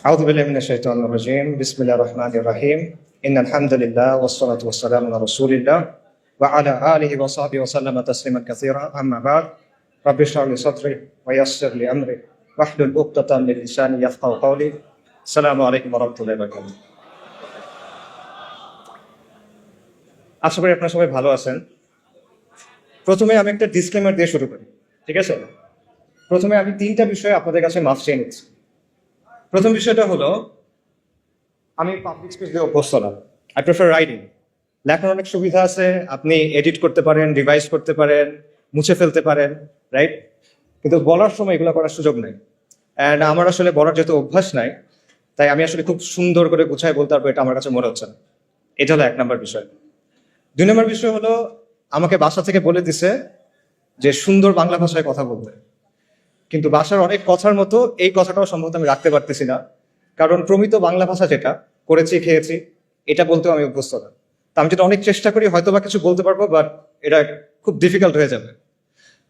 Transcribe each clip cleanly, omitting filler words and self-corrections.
أعوذ بالله من الشيطان الرجيم بسم الله الرحمن الرحيم إن الحمد لله والصلاة والسلام على رسول الله وعلى آله وصحبه وسلم تسليما كثيرا أما بعد رب اشرح لي صدري ويسر لي أمري واحلل عقدة من لساني يفقهوا قولي السلام عليكم ورحمة الله وبركاته আশা করি আপনারা সবাই ভালো আছেন। প্রথমে আমি একটা ডিসক্লেমার দিয়ে শুরু করি, ঠিক আছে? প্রথমে আমি তিনটা বিষয়ে আপনাদের কাছে মাফ চেয়ে নিচ্ছি। প্রথম বিষয়টা হলো, আমি পাবলিক স্পেস দিয়ে অভ্যস্ত না। I prefer writing. লেখার অনেক সুবিধা আছে, আপনি এডিট করতে পারেন, রিভাইজ করতে পারেন, মুছে ফেলতে পারেন, রাইট? কিন্তু বলার সময় এগুলো করার সুযোগ নেই। অ্যান্ড আমার আসলে বলার যেহেতু অভ্যাস নাই, তাই আমি আসলে খুব সুন্দর করে গুছায় বলতে পারবো, এটা আমার কাছে মনে হচ্ছে না। এটা হলো এক নম্বর বিষয়। দুই নম্বর বিষয় হলো, আমাকে বাসা থেকে বলে দিছে যে সুন্দর বাংলা ভাষায় কথা বলতে, কিন্তু বাসার অনেক কথার মতো এই কথাটাও সম্ভবত আমি রাখতে পারতেছি না, কারণ প্রমিত বাংলা ভাষা যেটা করেছি খেয়েছি এটা বলতেও আমি অভ্যস্ত না। তা আমি যেটা অনেক চেষ্টা করি হয়তো বা কিছু বলতে পারবো, বাট এটা খুব ডিফিকাল্ট হয়ে যাবে।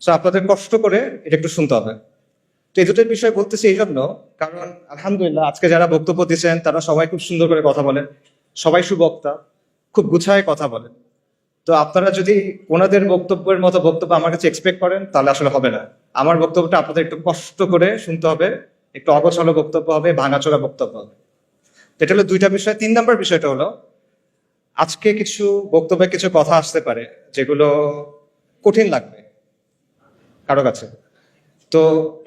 সো আপনাদের কষ্ট করে এটা একটু শুনতে হবে। তো এই দুটোর বিষয় বলতেছি এই জন্য, কারণ আলহামদুলিল্লাহ আজকে যারা বক্তব্য দিচ্ছেন তারা সবাই খুব সুন্দর করে কথা বলেন, সবাই সুবক্তা, খুব গুছায় কথা বলেন। তো আপনারা যদি ওনাদের বক্তব্যের মতো বক্তব্য আমার কাছে এক্সপেক্ট করেন তাহলে আসলে হবে না। আমার বক্তব্যটা আপনাদের একটু কষ্ট করে শুনতে হবে, একটু অগোছালো বক্তব্য হবে, ভাঙাচোরা বক্তব্য হবে। এটা হলো দুইটা বিষয়। তিন নম্বর বিষয়টা হলো, আজকে কিছু বক্তব্যে কিছু কথা আসতে পারে যেগুলো কঠিন লাগবে কারো কাছে। তো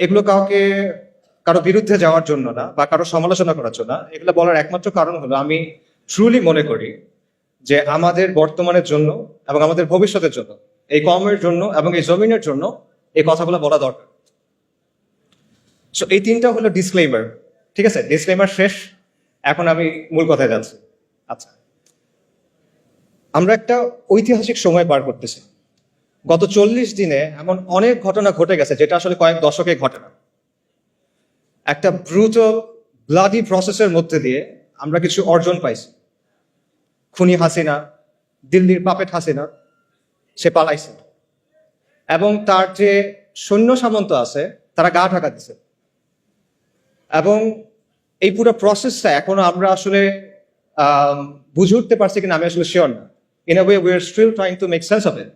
এগুলো কারো বিরুদ্ধে যাওয়ার জন্য না বা কারো সমালোচনা করার জন্য না, এগুলো বলার একমাত্র কারণ হলো আমি ট্রুলি মনে করি যে আমাদের বর্তমানের জন্য এবং আমাদের ভবিষ্যতের জন্য, এই কমের জন্য এবং এই জমিনের জন্য এই কথাগুলো বলা দরকার। সো এই তিনটা হলো ডিসক্লেইমার, ঠিক আছে? ডিসক্লেইমার শেষ, এখন আমি মূল কথায় যাচ্ছি। আচ্ছা, আমরা একটা ঐতিহাসিক সময় পার করতেছি। গত 40 দিনে এমন অনেক ঘটনা ঘটে গেছে যেটা আসলে কয়েক দশকে ঘটে না। একটা ব্রুটাল ব্লাডি প্রসেসের মধ্যে দিয়ে আমরা কিছু অর্জন পাইছি। খুনি হাসিনা, দিল্লির পাপেট হাসিনা, সে পালাইছে এবং তার যে সৈন্য সামন্ত আছে তারা গা ঢাকা দিছে। এবং এই পুরো প্রসেসটা এখনো আমরা আসলে বুঝে উঠতে পারছি কিনা আমি আসলে শিওর না। In a way we are still trying to make sense of it.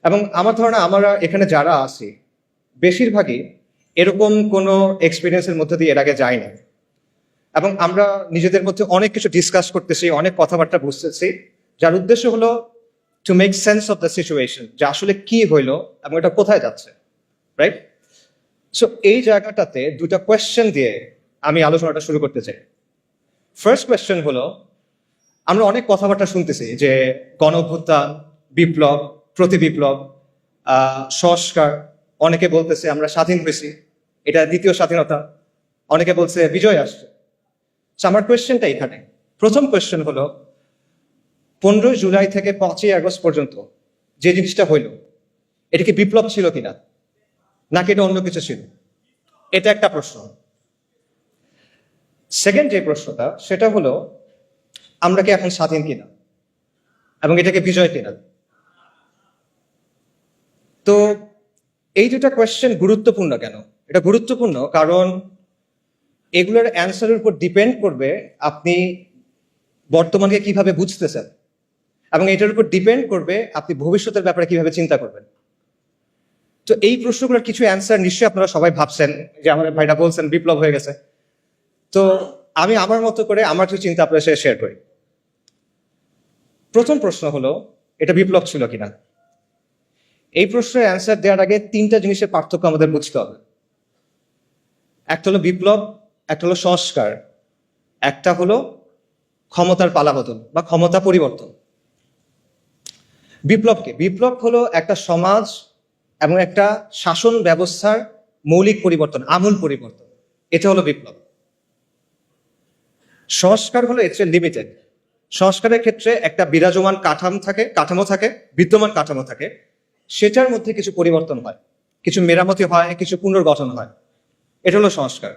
এবং আমার ধারণা আমরা এখানে যারা আছি বেশিরভাগই এরকম কোনো এক্সপিরিয়েন্সের মধ্যে দিয়ে এর আগে যাই না। এবং আমরা নিজেদের মধ্যে অনেক কিছু ডিসকাস করতেছি, অনেক কথাবার্তা বুঝতেছি, যার উদ্দেশ্য হলো two make sense of the situation, যে আসলে কি হইলো এবং এটা কোথায় যাচ্ছে, রাইট? সো এই জায়গাটাতে দুটা কোয়েশ্চেন দিয়ে আমি আলোচনাটা শুরু করতে চাই। ফার্স্ট কোয়েশ্চেন হলো, আমরা অনেক কথাবার্তা শুনতেছি যে গণ অভ্যুত্থান, বিপ্লব, প্রতি বিপ্লব, সংস্কার। অনেকে বলতেছে আমরা স্বাধীন হয়েছি, এটা দ্বিতীয় স্বাধীনতা। অনেকে বলছে বিজয় আসছে। আমার কোয়েশ্চেনটা এখানে, প্রথম কোয়েশ্চেন হলো, 15 জুলাই থেকে 5ই আগস্ট পর্যন্ত যে জিনিসটা হইল, এটা কি বিপ্লব ছিল কিনা, নাকি এটা অন্য কিছু ছিল? এটা একটা প্রশ্ন। সেকেন্ড যে প্রশ্নটা, সেটা হলো আমরা কি এখন স্বাধীন কিনা এবং এটাকে বিজয় কিনা? তো এই দুটা কোয়েশ্চেন গুরুত্বপূর্ণ কেন? এটা গুরুত্বপূর্ণ কারণ এগুলোর অ্যান্সারের উপর ডিপেন্ড করবে আপনি বর্তমানকে কিভাবে বুঝতেছেন, এবং এটার উপর ডিপেন্ড করবে আপনি ভবিষ্যতের ব্যাপারে কিভাবে চিন্তা করবেন। তো এই প্রশ্নগুলোর কিছু অ্যান্সার নিশ্চয়ই আপনারা সবাই ভাবছেন, যে আমাদের ভাইরা বলছেন বিপ্লব হয়ে গেছে। তো আমি আমার মতো করে আমার কিছু চিন্তা আপনার সাথে শেয়ার করি। প্রথম প্রশ্ন হলো, এটা বিপ্লব ছিল কিনা? এই প্রশ্নের অ্যান্সার দেওয়ার আগে তিনটা জিনিসের পার্থক্য আমাদের বুঝতে হবে। একটা হলো বিপ্লব, একটা হলো সংস্কার, একটা হলো ক্ষমতার পালাবদল বা ক্ষমতা পরিবর্তন। বিপ্লব হলো একটা সমাজ এবং একটা শাসন ব্যবস্থার মৌলিক পরিবর্তন, আমূল পরিবর্তন। এটা হলো বিপ্লব। সংস্কার হলো এর চেয়ে লিমিটেড। সংস্কারের ক্ষেত্রে একটা বিরাজমান কাঠামো থাকে, বিদ্যমান কাঠামো থাকে, সেটার মধ্যে কিছু পরিবর্তন হয়, কিছু মেরামতি হয়, কিছু পুনর্গঠন হয়। এটা হলো সংস্কার।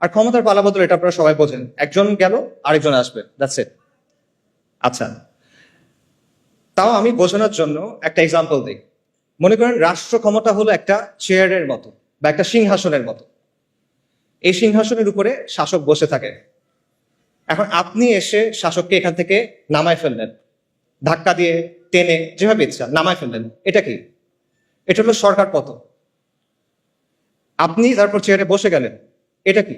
আর ক্ষমতার পালাবদল, এটা আপনারা সবাই বোঝেন, একজন গেল আরেকজন আসবে, দ্যাটস ইট। আচ্ছা, তাও আমি বোঝানোর জন্য একটা এক্সাম্পল দিই। মনে করেন রাষ্ট্র ক্ষমতা হলো একটা চেয়ারের মতো বা একটা সিংহাসনের মতো। এই সিংহাসনের উপরে শাসক বসে থাকে। এখন আপনি এসে শাসককে এখান থেকে নামায় ফেললেন, ধাক্কা দিয়ে টেনে যেভাবে ইচ্ছা নামায় ফেললেন। এটা কি? এটা হলো সরকার পতন। আপনি তারপর চেয়ারে বসে গেলেন, এটা কি?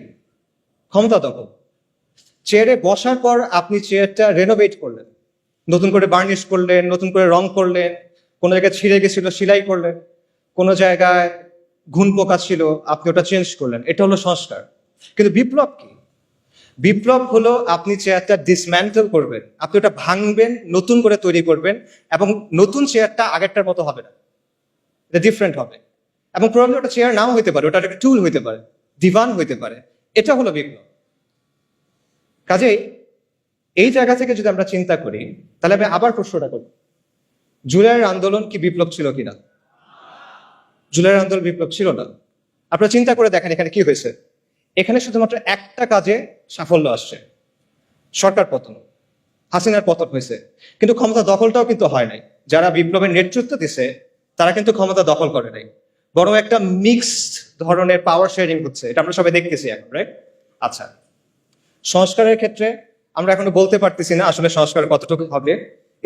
ক্ষমতা দখল। চেয়ারে বসার পর আপনি চেয়ারটা রেনোভেট করলেন, নতুন করে বার্নিশ করলেন, নতুন করে রং করলেন, কোনো জায়গায় ছিঁড়ে গেছিল সেলাই করলেন, কোনো জায়গায় ঘুণ পোকা ছিল আপনি ওটা চেঞ্জ করলেন। এটা হলো সংস্কার। কিন্তু বিপ্লব কি? বিপ্লব হলো আপনি চেয়ারটা ডিসম্যান্টল করবেন, আপনি ওটা ভাঙবেন, নতুন করে তৈরি করবেন, এবং নতুন চেয়ারটা আগেরটার মতো হবে না, এটা ডিফারেন্ট হবে। এবং প্রবলেম ওটা চেয়ার নাও হইতে পারে, ওটা একটা টুল হইতে পারে, দিবান হইতে পারে। এটা হলো বিপ্লব। কাজেই এই জায়গা থেকে যদি আমরা চিন্তা করি, তাহলে আমি আবার প্রশ্নটা করি, জুলাইয়ের আন্দোলন কি বিপ্লব ছিল কিনা? জুলাইয়ের আন্দোলন বিপ্লব ছিল না। আপনারা চিন্তা করে দেখেন এখানে কি হয়েছে। এখানে শুধুমাত্র একটা কাজে সাফল্য আসছে, সরকার পতন, হাসিনার পতন হয়েছে। কিন্তু ক্ষমতা দখলটাও কিন্তু হয় নাই। যারা বিপ্লবের নেতৃত্ব দিছে তারা কিন্তু ক্ষমতা দখল করে নাই, বরং একটা মিক্সড ধরনের পাওয়ার শেয়ারিং হচ্ছে। এটা আমরা সবাই দেখতেছি এখন, রাইট? আচ্ছা, সংস্কারের ক্ষেত্রে আমরা এখনো বলতে পারতেছি না আসলে সংস্কার কতটুকু হবে।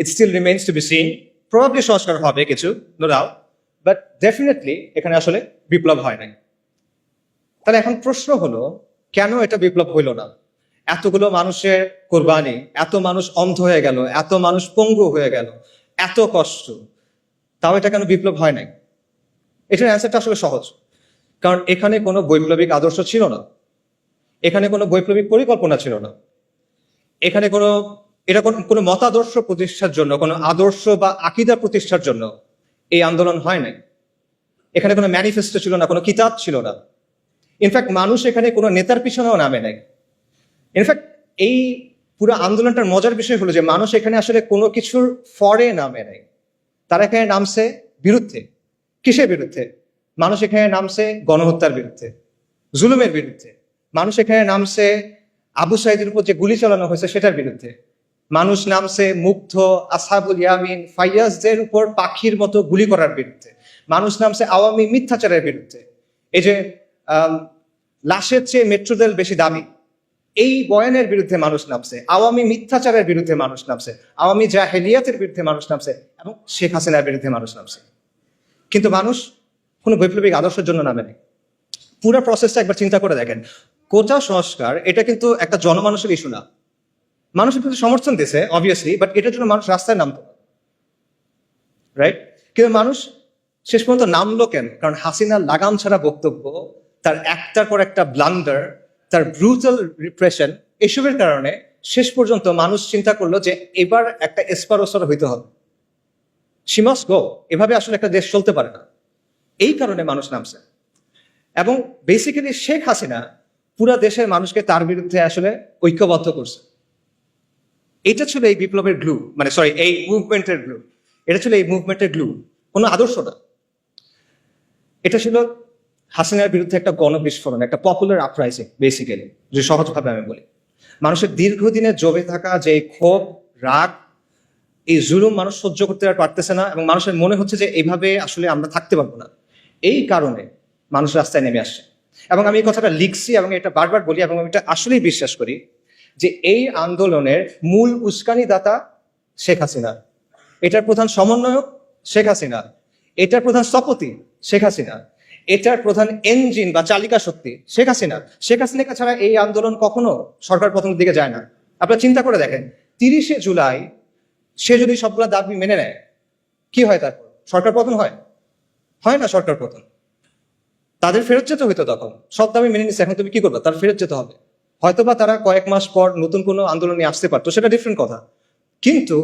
It still remains to be seen. Probably সংস্কার হবে কিছু, নো ডাউট, বাট ডেফিনেটলি এখানে আসলে বিপ্লব হয় নাই। তাহলে এখন প্রশ্ন হলো, কেন এটা বিপ্লব হইল না? এতগুলো মানুষের কোরবানি, এত মানুষ অন্ধ হয়ে গেল, এত মানুষ পঙ্গু হয়ে গেল, এত কষ্ট, তাও এটা কেন বিপ্লব হয় নাই? এটার অ্যান্সারটা আসলে সহজ। কারণ এখানে কোনো বৈপ্লবিক আদর্শ ছিল না, এখানে কোনো বৈপ্লবিক পরিকল্পনা ছিল না, এখানে কোনো মতাদর্শ প্রতিষ্ঠার জন্য, কোনো আদর্শ বা আকীদা প্রতিষ্ঠার জন্য এই আন্দোলন হয় নাই। এখানে কোনো ম্যানিফেস্টো ছিল না, কোনো কিতাব ছিল না। ইনফ্যাক্ট মানুষ এখানে কোনো নেতার পিছনেও নামে নাই। ইনফ্যাক্ট এই পুরো আন্দোলনটার মজার বিষয় হলো যে মানুষ এখানে আসলে কোনো কিছুর ফরে নামে নাই। তারা এখানে নামছে বিরুদ্ধে। কিসের বিরুদ্ধে? মানুষ এখানে নামছে গণহত্যার বিরুদ্ধে, জুলুমের বিরুদ্ধে। মানুষ এখানে নামছে আবু সাইদের উপর যে গুলি চালানো হয়েছে সেটার বিরুদ্ধে। মানুষ নামছে মুগ্ধ, আসহাবুল ইয়ামিন, ফাইয়াজদের উপর পাখির মতো গুলি করার বিরুদ্ধে। মানুষ নামছে আওয়ামী মিথ্যাচারের বিরুদ্ধে। এই যে লাশের চেয়ে মেট্রো রেল বেশি দামি, এই বয়ানের বিরুদ্ধে মানুষ নামছে, আওয়ামী মিথ্যাচারের বিরুদ্ধে মানুষ নামছে, আওয়ামী জাহেলিয়াতের বিরুদ্ধে মানুষ নামছে, এবং শেখ হাসিনার বিরুদ্ধে মানুষ নামছে। কিন্তু মানুষ কোনো বৈপ্লবিক আদর্শের জন্য নামে নেই। পুরো প্রসেসটা একবার চিন্তা করে দেখেন। কোটা সংস্কার এটা কিন্তু একটা জনমানুষের ইস্যু না। মানুষের কিন্তু সমর্থন দিয়েছে অবভিয়াসলি, বাট এটার জন্য মানুষ রাস্তায় নামতো, রাইট? কিন্তু মানুষ শেষ পর্যন্ত নামলো কেন? কারণ হাসিনার লাগাম ছাড়া বক্তব্য, তার একটার পর একটা ব্লান্ডার, তার ব্রুটাল রিপ্রেশন, এসবের কারণে শেষ পর্যন্ত মানুষ চিন্তা করলো যে এবার একটা এসপারোসর হইতে হবে, শি মাস্ট গো। এভাবে আসলে একটা দেশ চলতে পারে না। এই কারণে মানুষ নামছে। এবং বেসিক্যালি শেখ হাসিনা পুরা দেশের মানুষকে তার বিরুদ্ধে আসলে ঐক্যবদ্ধ করছে। এটা ছিল এই বিপ্লবের গ্লু, মানে সরি, এই মুভমেন্টের গ্লু। এটা ছিল এই মুভমেন্টের গ্লু, কোনো আদর্শ না। এটা ছিল হাসিনার বিরুদ্ধে একটা গণবিস্ফোরণ, একটা পপুলার আপরাইজিং বেসিক্যালি, যে সহজভাবে আমি বলি। মানুষের দীর্ঘদিনে জমে থাকা যে ক্ষোভ, রাগ, এই জুলুম মানুষ সহ্য করতে আর পারতেছে না, এবং মানুষের মনে হচ্ছে যে এইভাবে আসলে আমরা থাকতে পারবো না। এই কারণে মানুষ রাস্তায় নেমে আসছে। এবং আমি এই কথাটা লিখছি এবং এটা বারবার বলি, এবং আমি এটা আসলেই বিশ্বাস করি যে এই আন্দোলনের মূল উস্কানিদাতা শেখ হাসিনা, এটার প্রধান সমন্বয়ক শেখ হাসিনা, এটার প্রধান স্থপতি শেখ হাসিনা, এটার প্রধান ইঞ্জিন বা চালিকা শক্তি শেখ হাসিনা। শেখ হাসিনাকে ছাড়া এই আন্দোলন কখনো সরকার পতনের দিকে যায় না। আপনারা চিন্তা করে দেখেন, 30শে জুলাই সে যদি সবগুলা দাবি মেনে নেয়, কি হয় তারপর? সরকার পতন হয়? হয় না সরকার পতন। তাদের ফেরত যেতে হইতো তখন। সব দাবি মেনে নিচ্ছে, এখন তুমি কি করবে? তার ফেরত যেতে হবে। হয়তোবা তারা কয়েক মাস পর নতুন কোনো আন্দোলনে আসতে পারতো, সেটা ডিফারেন্ট কথা, কিন্তু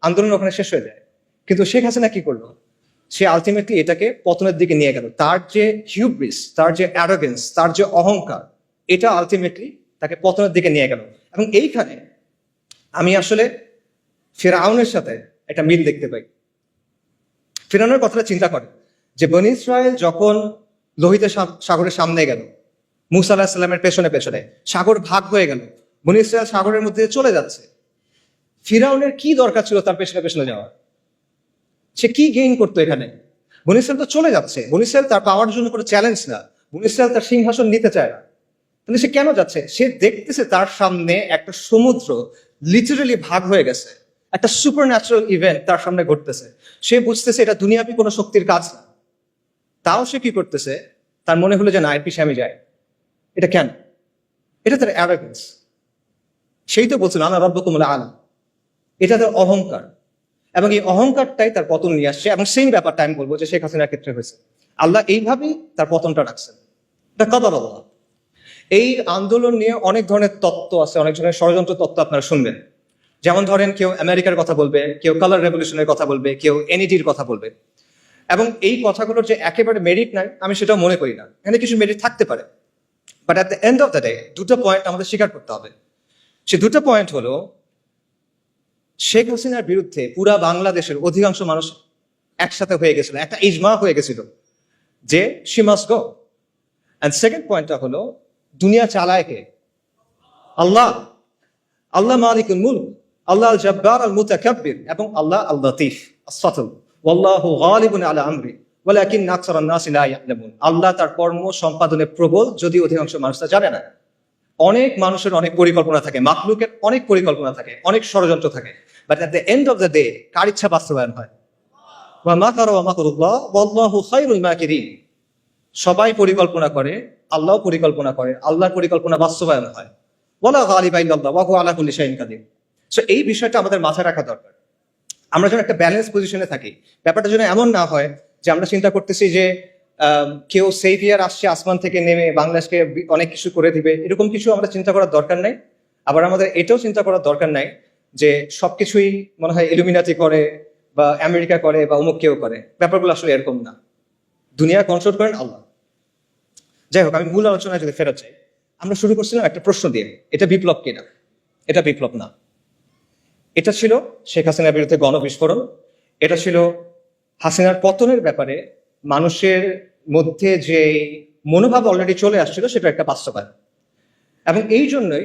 আন্দোলন ওখানে শেষ হয়ে যায়। কিন্তু শেখ হাসিনা কি করলো? সে আলটিমেটলি এটাকে পতনের দিকে নিয়ে গেল। তার যে হিউব্রিস, তার যে অ্যারোগেন্স, তার যে অহংকার, এটা আলটিমেটলি তাকে পতনের দিকে নিয়ে গেল। এবং এইখানে আমি আসলে ফিরআউনের সাথে একটা মিল দেখতে পাই। ফিরআউনের কথাটা চিন্তা করে যে বনী ইসরায়েল যখন লোহিত সাগরের সামনে গেল, মুসা আলাহিস সাল্লামের পেছনে পেছনে, সাগর ভাগ হয়ে গেল, বনী ইসরায়েল সাগরের মধ্যে চলে যাচ্ছে। ফিরআউনের কি দরকার ছিল তার পেছনে পেছনে যাওয়ার? সে কি গেইন করতো এখানে? বনী ইসরায়েল তো চলে যাচ্ছে। বনী ইসরায়েল তার পাওয়ার জন্য কোনো চ্যালেঞ্জ না, বনী ইসরায়েল তার সিংহাসন নিতে চায় না। তাহলে সে কেন যাচ্ছে? সে দেখতেছে তার সামনে একটা সমুদ্র লিটারালি ভাগ হয়ে গেছে, একটা সুপার ন্যাচারাল ইভেন্ট তার সামনে ঘটতেছে। সে বুঝতেছে এটা দুনিয়াবি কোনো শক্তির কাজ না। তাও সে কি করতেছে? তার মনে হলো যে না, এর পিছিয়ে আমি যাই। এটা কেন? এটা তার অ্যারোগেন্স। সেই তো বলছিল আনা রাব্বুকুমুল আলা। এটা তার অহংকার, এবং এই অহংকারটাই তার পতন নিয়ে আসছে। এবং সেই ব্যাপারটা আমি বলবো যে শেখ হাসিনার ক্ষেত্রে হয়েছে। আল্লাহ এইভাবেই তার পতনটা রাখছেন। এটা কদর আল্লাহ। এই আন্দোলন নিয়ে অনেক ধরনের তত্ত্ব আছে, অনেক ধরনের ষড়যন্ত্র তত্ত্ব আপনারা শুনবেন। যেমন ধরেন, কেউ আমেরিকার কথা বলবে, কেউ কালার রেভলিউশনের কথা বলবে, কেউ এনইডির কথা বলবে। এবং এই কথাগুলোর যে একেবারে মেরিট নাই আমি সেটাও মনে করি না। এখানে কিছু মেরিট থাকতে পারে, but at the end of the day দুটো পয়েন্ট আমাদের স্বীকার করতে হবে। সে দুটো পয়েন্ট হলো, শেখ হাসিনার বিরুদ্ধে পুরা বাংলাদেশের অধিকাংশ মানুষ একসাথে হয়ে গেছিল, একটা ইজমা হয়ে গেছিল যে she must go. And second পয়েন্টটা হলো, দুনিয়া চালায় কে? আল্লাহ। আল্লাহ মালিকুল মুলক, আল্লাহ আল জব্বার আল মুতাকাব্বির, এবং আল্লাহ আল লতীফ আস-সাতুর। ওয়াল্লাহু গালিবুন আলা আমরি ওয়ালাকিন আকসারান নাসি লা ইয়ালামুন। আল্লাহ তার কর্ম সম্পাদনে প্রবল, যদি অধিকাংশ মানুষ তা জানে না। অনেক মানুষের অনেক পরিকল্পনা থাকে, মাখলুকের অনেক পরিকল্পনা থাকে, অনেক ষড়যন্ত্র থাকে, but at the end of the day কার ইচ্ছা বাস্তবায়ন হয়? ওয়া মাকারু ওয়া মাকরুল্লাহ ওয়াল্লাহু খায়রুল মাকিরিন। সবাই পরিকল্পনা করে, আল্লাহও পরিকল্পনা করে, আল্লাহর পরিকল্পনা বাস্তবায়ন হয়। ওয়ালা গালিবা ইল্লাল্লাহ ওয়া হুয়া আলা কুল্লি শাইইন কাদির। সো এই বিষয়টা আমাদের মাথায় রাখা দরকার। আমরা যেন একটা ব্যালেন্স পজিশনে থাকি। ব্যাপারটা যেন এমন না হয় যে আমরা চিন্তা করতেছি যে কেউ সেভিয়ার আসছে আসমান থেকে নেমে বাংলাদেশকে অনেক কিছু করে দিবে, এরকম কিছু আমরা চিন্তা করার দরকার নাই। আবার আমাদের এটাও চিন্তা করার দরকার নাই যে সবকিছুই মনে হয় ইলুমিনাতি করে বা আমেরিকা করে বা অমুক কেউ করে। ব্যাপারগুলো আসলে এরকম না। দুনিয়া কন্ট্রোল করেন আল্লাহ। যাই হোক, আমি মূল আলোচনায় যদি ফেরত চাই, আমরা শুরু করছিলাম একটা প্রশ্ন দিয়ে, এটা বিপ্লব কিনা? এটা বিপ্লব না। এটা ছিল শেখ হাসিনার বিরুদ্ধে গণবিস্ফোরণ। এটা ছিল হাসিনার পতনের ব্যাপারে মানুষের মধ্যে যে মনোভাব অলরেডি চলে আসছিল, সেটা একটা বাস্তবায়ন। এবং এই জন্যই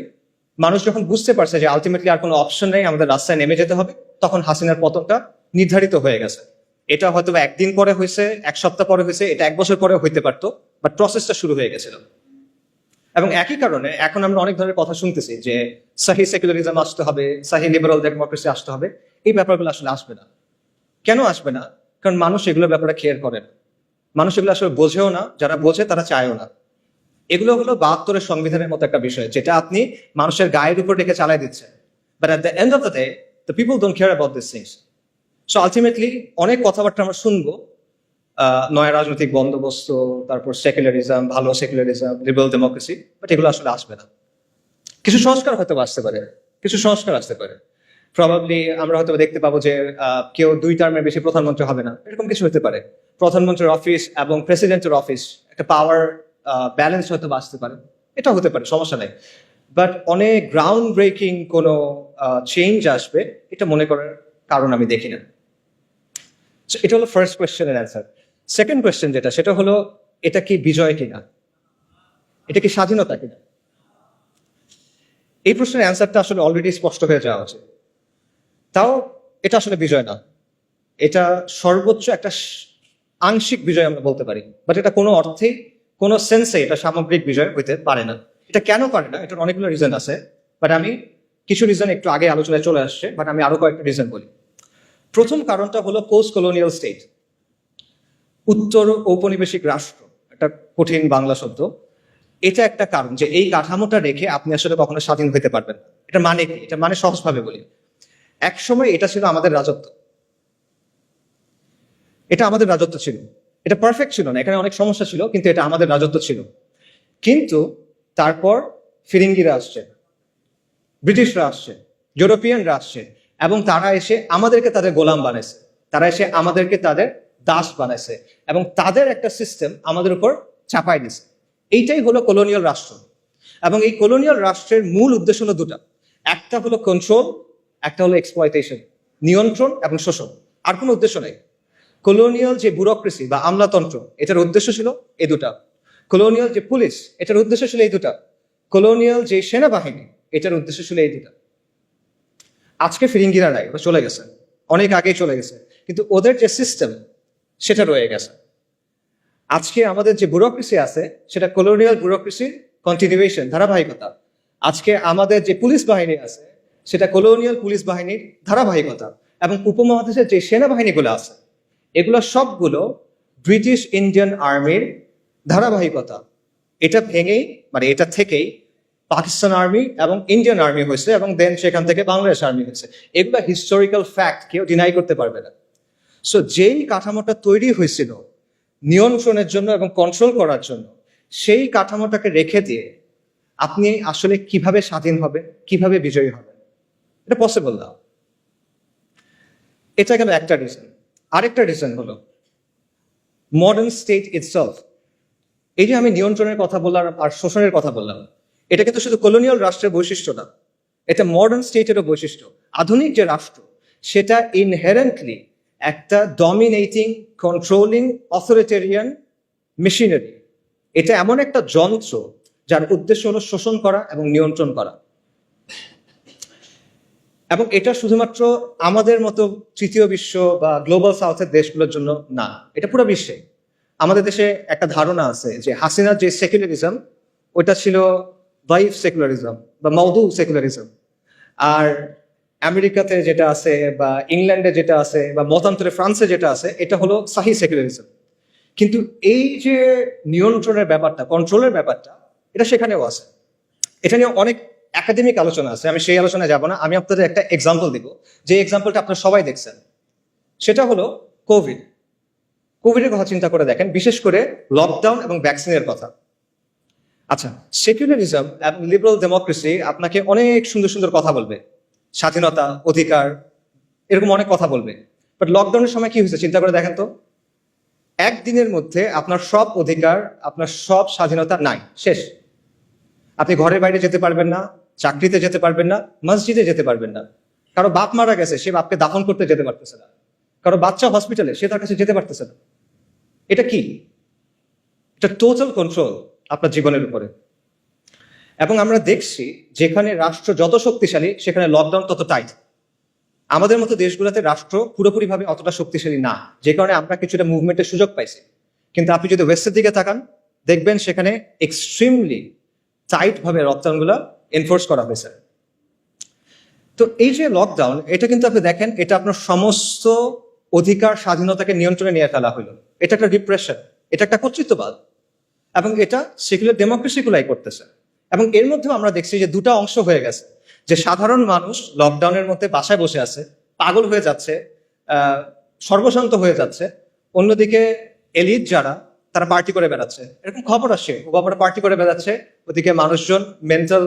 মানুষ যখন বুঝতে পারছে যে আলটিমেটলি আর কোনো অপশন নেই, আমাদের রাস্তায় নেমে যেতে হবে, তখন হাসিনার পতনটা নির্ধারিত হয়ে গেছে। এটা হয়তো একদিন পরে হয়েছে, এক সপ্তাহ পরে হয়েছে, এটা এক বছর পরে হইতে পারতো, বাট প্রসেসটা শুরু হয়ে গেছিল। এবং একই কারণে এখন আমরা অনেক ধরনের কথা শুনতেছি যে সাহি সেকুলারিজম আসতে হবে, সাহি লিবারাল ডেমোক্রেসি আসতে হবে। এই ব্যাপারগুলো আসলে আসবে না। কেন আসবে না? কারণ মানুষ এগুলোর ব্যাপারে কেয়ার করে না। মানুষ এগুলো আসলে বোঝেও না, যারা বোঝে তারা চায়ও না। এগুলো হলো ৭২-এর সংবিধানের মতো একটা বিষয়, যেটা আপনি মানুষের গায়ের উপর রেখে চালাই দিচ্ছেন। But at the end of the day the people don't care about this things. So ultimately অনেক কথাবার্তা আমরা শুনবো, নয়া রাজনৈতিক বন্দোবস্ত, তারপর সেকুলারিজম, ভালো সেকুলারিজম, লিবারাল ডেমোক্রেসি, বাট এগুলো আসলে আসবে না। কিছু সংস্কার হয়তো আসতে পারে, কিছু সংস্কার আসতে পারে। প্রবাবলি আমরা হয়তো দেখতে পাবো যে কেউ 2 টার্মের বেশি প্রধানমন্ত্রী হবে না, এরকম কিছু হতে পারে। প্রধানমন্ত্রীর অফিস এবং প্রেসিডেন্টের অফিস একটা পাওয়ার ব্যালেন্স হয়তো আসতে পারে, এটা হতে পারে, সমস্যা নেই। বাট অনেক গ্রাউন্ড ব্রেকিং কোনো চেঞ্জ আসবে এটা মনে করার কারণ আমি দেখি না। এটা হলো ফার্স্ট কোয়েশ্চেনের অ্যান্সার। সেকেন্ড কোয়েশ্চেন যেটা, সেটা হলো এটা কি বিজয় কিনা, এটা কি স্বাধীনতা কিনা? এই প্রশ্নের অ্যান্সারটা আসলে অলরেডি স্পষ্ট হয়ে যাওয়া উচিত। তাও এটা আসলে বিজয় না, এটা সর্বোচ্চ একটা আংশিক বিজয় আমরা বলতে পারি, বাট এটা কোনো অর্থেই, কোনো সেন্সে এটা সামগ্রিক বিজয় হইতে পারে না। এটা কেন পারে না? এটার অনেকগুলো রিজন আছে, বাট আমি কিছু রিজন একটু আগে আলোচনায় চলে আসছে, বাট আমি আরো কয়েকটা রিজন বলি। প্রথম কারণটা হলো পোস্ট কলোনিয়াল স্টেট, উত্তর ঔপনিবেশিক রাষ্ট্র, একটা কঠিন বাংলা শব্দ। এটা একটা কারণ যে এই কাঠামোটা রেখে আপনি আসলে কখনো স্বাধীন হতে পারবেন না। এটা মানে কি? এটা মানে সহজভাবে বলি, এক সময় এটা ছিল আমাদের রাজত্ব, এটা আমাদের রাজত্ব ছিল। এটা পারফেক্ট ছিল না, এখানে অনেক সমস্যা ছিল, কিন্তু এটা আমাদের রাজত্ব ছিল। কিন্তু তারপর ফিরিঙ্গিরা আসছে, ব্রিটিশরা আসছে, ইউরোপিয়ানরা আসছে, এবং তারা এসে আমাদেরকে তাদের গোলাম বানাইছে, তারা এসে আমাদেরকে তাদের দাস বানাইছে, এবং তাদের একটা সিস্টেম আমাদের উপর চাপাই দিছে। এইটাই হলো কলোনিয়াল রাষ্ট্র। এবং এই কলোনিয়াল রাষ্ট্রের মূল উদ্দেশ্য হলো দুটা, একটা হলো কন্ট্রোল, একটা হলো এক্সপ্লয়টেশন, নিয়ন্ত্রণ এবং শোষণ। আর কোনো উদ্দেশ্য নেই। কলোনিয়াল যে ব্যুরোক্রেসি বা আমলাতন্ত্র, এটার উদ্দেশ্য ছিল এই দুটা। কলোনিয়াল যে পুলিশ, এটার উদ্দেশ্য ছিল এই দুটা। কলোনিয়াল যে সেনাবাহিনী, এটার উদ্দেশ্য ছিল এই দুটা। আজকে ফিরিঙ্গিরা নাই, ওরা চলে গেছে, অনেক আগেই চলে গেছে, কিন্তু ওদের যে সিস্টেম সেটা রয়ে গেছে। আজকে আমাদের যে ব্যুরোক্রেসি আছে, সেটা কলোনিয়াল ব্যুরোক্রেসির কন্টিনিউয়েশন, ধারাবাহিকতা। আজকে আমাদের যে পুলিশ বাহিনী আছে সেটা কলোনিয়াল পুলিশ বাহিনীর ধারাবাহিকতা, এবং উপমহাদেশের যে সেনাবাহিনীগুলো আছে এগুলো সবগুলো ব্রিটিশ ইন্ডিয়ান আর্মির ধারাবাহিকতা। এটা ভেঙেই মানে এটা থেকেই পাকিস্তান আর্মি এবং ইন্ডিয়ান আর্মি হয়েছে, এবং দেন সেখান থেকে বাংলাদেশ আর্মি হয়েছে। এগুলো হিস্টোরিক্যাল ফ্যাক্ট, কেউ ডিনাই করতে পারবে না। সো যেই কাঠামোটা তৈরি হয়েছিল নিয়ন্ত্রণের জন্য এবং কন্ট্রোল করার জন্য, সেই কাঠামোটাকে রেখে দিয়ে আপনি আসলে কিভাবে স্বাধীন হবে, কিভাবে বিজয়ী হবে, এটা পসিবল না। এটা গেল একটা রিজন। আরেকটা রিজন হলো মডার্ন স্টেট ইটসেলফ। এই যে আমি নিয়ন্ত্রণের কথা বললাম আর শোষণের কথা বললাম, এটা কিন্তু শুধু কলোনিয়াল রাষ্ট্রের বৈশিষ্ট্য না, এটা মডার্ন স্টেটেরও বৈশিষ্ট্য। আধুনিক যে রাষ্ট্র সেটা ইনহেরেন্টলি একটা ডমিনেটিং, কন্ট্রোলিং, অথরিটেরিয়ান মেশিনারি। এটা এমন একটা যন্ত্র যার উদ্দেশ্য হলো শোষণ করা এবং নিয়ন্ত্রণ করা। এবং এটা শুধুমাত্র আমাদের মতো তৃতীয় বিশ্ব বা গ্লোবাল সাউথের দেশগুলোর জন্য না, এটা পুরো বিশ্বে। আমাদের দেশে একটা ধারণা আছে যে হাসিনার যে সেকুলারিজম ওইটা ছিল ভাইভ সেকুলারিজম বা মওদু সেকুলারিজম, আর আমেরিকাতে যেটা আছে বা ইংল্যান্ডে যেটা আছে বা মতান্তরে ফ্রান্সে যেটা আছে এটা হলো সাহি সেকুলারিজম। কিন্তু এই যে নিয়ন্ত্রণের ব্যাপারটা, কন্ট্রোলের ব্যাপারটা, এটা সেখানেও আছে। এটা নিয়ে অনেক একাডেমিক আলোচনা আছে, আমি সেই আলোচনায় যাব না। আমি আপনাদের একটা এক্সাম্পল দিব, যে এক্সাম্পলটা আপনারা সবাই দেখছেন। সেটা হলো কোভিডের কথা চিন্তা করে দেখেন, বিশেষ করে লকডাউন এবং ভ্যাকসিনের কথা। আচ্ছা, সেকুলারিজম এবং লিবারাল ডেমোক্রেসি আপনাকে অনেক সুন্দর সুন্দর কথা বলবে, স্বাধীনতা, অধিকার, এরকম অনেক কথা বলবে। বাট লকডাউনের সময় কি হয়েছে চিন্তা করে দেখেন তো। একদিনের মধ্যে আপনার সব অধিকার, আপনার সব স্বাধীনতা নাই, শেষ। আপনি ঘরের বাইরে যেতে পারবেন না, চাকরিতে যেতে পারবেন না, মসজিদে যেতে পারবেন না। কারো বাপ মারা গেছে, সে বাপকে দাফন করতে যেতে পারতেছে না। কারো বাচ্চা হসপিটালে, সে তার কাছে যেতে পারতেছে না। এটা কি? এটা টোটাল কন্ট্রোল আপনার জীবনের উপরে। এবং আমরা দেখছি যেখানে রাষ্ট্র যত শক্তিশালী সেখানে লকডাউন তত টাইট। আমাদের মতো দেশগুলোতে রাষ্ট্র পুরোপুরিভাবে অতটা শক্তিশালী না, যে কারণে আমরা কিছুটা মুভমেন্টের সুযোগ পাইছি। কিন্তু আপনি যদি ওয়েস্টের দিকে তাকান, দেখবেন সেখানে এক্সট্রিমলি টাইট ভাবে লকডাউনগুলো এনফোর্স করা হয়েছে। তো এই যে লকডাউন, এটা কিন্তু আপনি দেখেন, এটা আপনার সমস্ত অধিকার, স্বাধীনতাকে নিয়ন্ত্রণে নিয়ে ফেলা হলো। এটা একটা রিপ্রেশন, এটা একটা কর্তৃত্ববাদ, এবং এটা সেকুলার ডেমোক্রেসি গুলাই করতেছে। এবং এর মধ্যেও আমরা দেখছি যে দুটা অংশ হয়ে গেছে, যে সাধারণ মানুষ লকডাউনের মধ্যে বাসায় বসে আছে, পাগল হয়ে যাচ্ছে, সর্বশান্ত হয়ে যাচ্ছে। অন্যদিকে এলিট যারা, তারা পার্টি করে বেড়াচ্ছে, এরকম খবর আসে, ওবামারা পার্টি করে বেড়াচ্ছে, ওদিকে মানুষজন মেন্টাল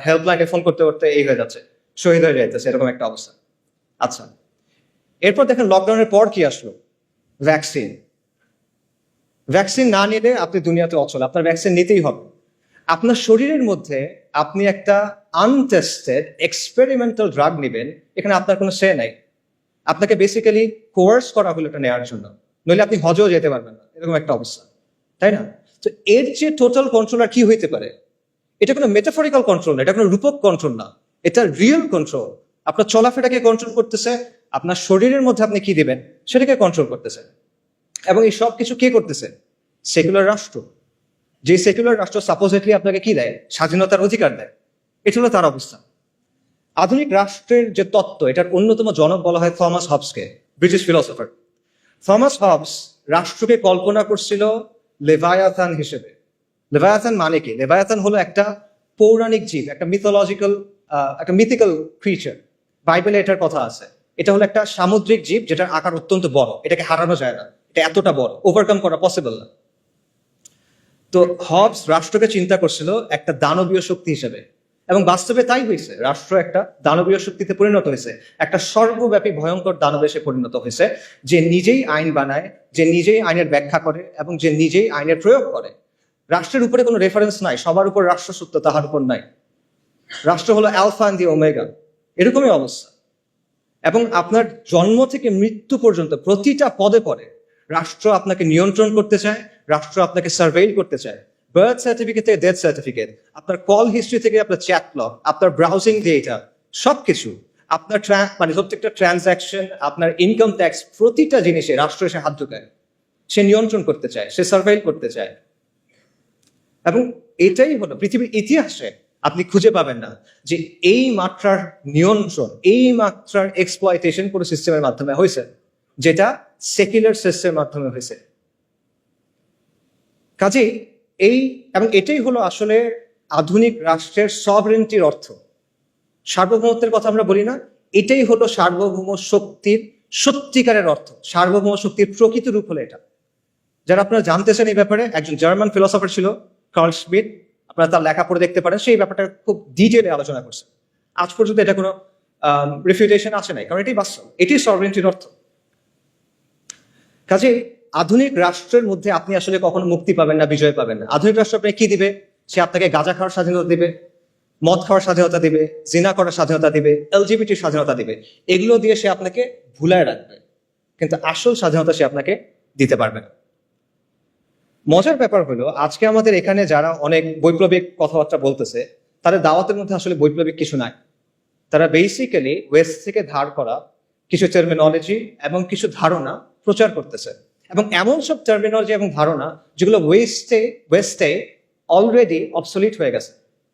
হেল্পলাইনে ফোন করতে করতে এই হয়ে যাচ্ছে, শহীদ হয়ে যাইতেছে, এরকম একটা অবস্থা। আচ্ছা, এরপর দেখেন লকডাউনের পর কি আসলো? ভ্যাকসিন। ভ্যাকসিন না নিলে আপনি দুনিয়াতে অচল, আপনার ভ্যাকসিন নিতেই হবে। আপনার শরীরের মধ্যে আপনি একটা আনটেস্টেড এক্সপেরিমেন্টাল ড্রাগ নেবেন, এখানে আপনার কোনো সে নাই। আপনাকে বেসিক্যালি কোয়ার্স করা হলো এটা নেওয়ার জন্য, নইলে আপনি হজও যেতে পারবেন না, এরকম একটা অবস্থা, তাই না? তো এর যে টোটাল কন্ট্রোল আর কি হইতে পারে? এটা কোনো মেটাফরিক্যাল কন্ট্রোল না, এটা কোনো রূপক কন্ট্রোল না, এটা রিয়েল কন্ট্রোল। আপনার চলাফেরাকে কন্ট্রোল করতেছে, আপনার শরীরের মধ্যে আপনি কি দিবেন সেটাকে কন্ট্রোল করতেছে। এবং এই সব কিছু কে করতেছে? সেকুলার রাষ্ট্র। যে সেকুলার রাষ্ট্র সাপোজিটলি আপনাকে কি দেয়? স্বাধীনতার অধিকার দেয়। এটা হলো তার অবস্থা। আধুনিক রাষ্ট্রের যে তত্ত্ব, এটার অন্যতম জনক বলা হয় থমাস হবসকে, ব্রিটিশ ফিলোসফার। থমাস হবস রাষ্ট্রকে কল্পনা করছিল লেভায়াথান হিসেবে। লেভায়াথান মানে কি? লেভায়াথান হলো একটা পৌরাণিক জীব, একটা মিথোলজিক্যাল, একটা মিথিক্যাল ক্রিচার। বাইবেলে এটার কথা আছে। এটা হলো একটা সামুদ্রিক জীব যেটার আকার অত্যন্ত বড়, এটাকে হারানো যায় না, এটা এতটা বড়, ওভারকাম করা পসিবল না। তো হবস রাষ্ট্রকে চিন্তা করছিল একটা দানবীয় শক্তি হিসেবে, এবং বাস্তবে তাই হয়েছে। রাষ্ট্র একটা দানবীয় শক্তিতে পরিণত হয়েছে, একটা সর্বব্যাপী ভয়ঙ্কর দানবে সে পরিণত হয়েছে, যে নিজেই আইন বানায়, যে নিজেই আইনের ব্যাখ্যা করে, এবং যে নিজেই আইনের প্রয়োগ করে। রাষ্ট্রের উপরে কোনো রেফারেন্স নাই, সবার উপর রাষ্ট্র সত্য, তাহার উপর নাই। রাষ্ট্র হলো অ্যালফা এন্ড দি ওমেগা, এরকমই অবস্থা। এবং আপনার জন্ম থেকে মৃত্যু পর্যন্ত প্রতিটা পদে পদে রাষ্ট্র আপনাকে নিয়ন্ত্রণ করতে চায়, রাষ্ট্র আপনাকে সার্ভেইল করতে চায়। বার্থ সার্টিফিকেট থেকে ডেথ সার্টিফিকেট, আপনার কল হিস্ট্রি থেকে আপনার চ্যাট লগ, আপনার ব্রাউজিং ডেটা, সবকিছু, আপনার মানে প্রত্যেকটা ট্রানজাকশন, আপনার ইনকাম ট্যাক্স, প্রতিটা জিনিসে রাষ্ট্র এসে হাত ঢুকায়। সে নিয়ন্ত্রণ করতে চায়, সে সার্ভেইল করতে চায়। এবং এটাই হলো পৃথিবীর ইতিহাসে আপনি খুঁজে পাবেন না যে এই মাত্রার নিয়ন্ত্রণ, এই মাত্রার এক্সপ্লয়টেশন কোনো সিস্টেমের মাধ্যমে হয়েছে, যেটা সেকুলার সিস্টেমের মাধ্যমে হয়েছে। কাজেই এবং এটাই হলো আসলে আধুনিক রাষ্ট্রের সভরেন্টির অর্থ। সার্বভৌমত্বের কথা আমরা বলি না, এটাই হলো সার্বভৌম শক্তির সত্যিকারের অর্থ। সার্বভৌম শক্তির প্রকৃত রূপ হলো এটা। যারা আপনারা জানতে চান এই ব্যাপারে, একজন জার্মান ফিলোসফার ছিল কার্ল শ্মিট, আপনারা তার লেখা পড়ে দেখতে পারেন, সেই ব্যাপারটা খুব ডিটেলে আলোচনা করছে। আজ পর্যন্ত এটা কোনো রিফিউটেশন আসে নাই, কারণ এটাই বাস্তব, এটি সভরেন্টির অর্থ। কাজে আধুনিক রাষ্ট্রের মধ্যে আপনি আসলে কখনো মুক্তি পাবেন না, বিজয় পাবেন না। আধুনিক রাষ্ট্র আপনাকে কি দিবে? সে আপনাকে গাঁজা খাওয়ার স্বাধীনতা দিবে, মদ খাওয়ার স্বাধীনতা দিবে, জিনা করার স্বাধীনতা দিবে, এলজিবিটির স্বাধীনতা দিবে। এগুলো দিয়ে সে আপনাকে ভুলায় রাখবে, কিন্তু আসল স্বাধীনতা সে আপনাকে দিতে পারবে না। মজার ব্যাপার হলো, আজকে আমাদের এখানে যারা অনেক বৈপ্লবিক কথাবার্তা বলতেছে, তাদের দাওয়াতের মধ্যে আসলে বৈপ্লবিক কিছু নাই। তারা বেসিক্যালি ওয়েস্ট থেকে ধার করা কিছু টার্মিনোলজি এবং কিছু ধারণা প্রচার করতেছে, এবং এমন সব টার্মিনোলজি এবং ধারণা যেগুলো ওয়েস্টে অলরেডি অবসলিট হয়ে গেছে,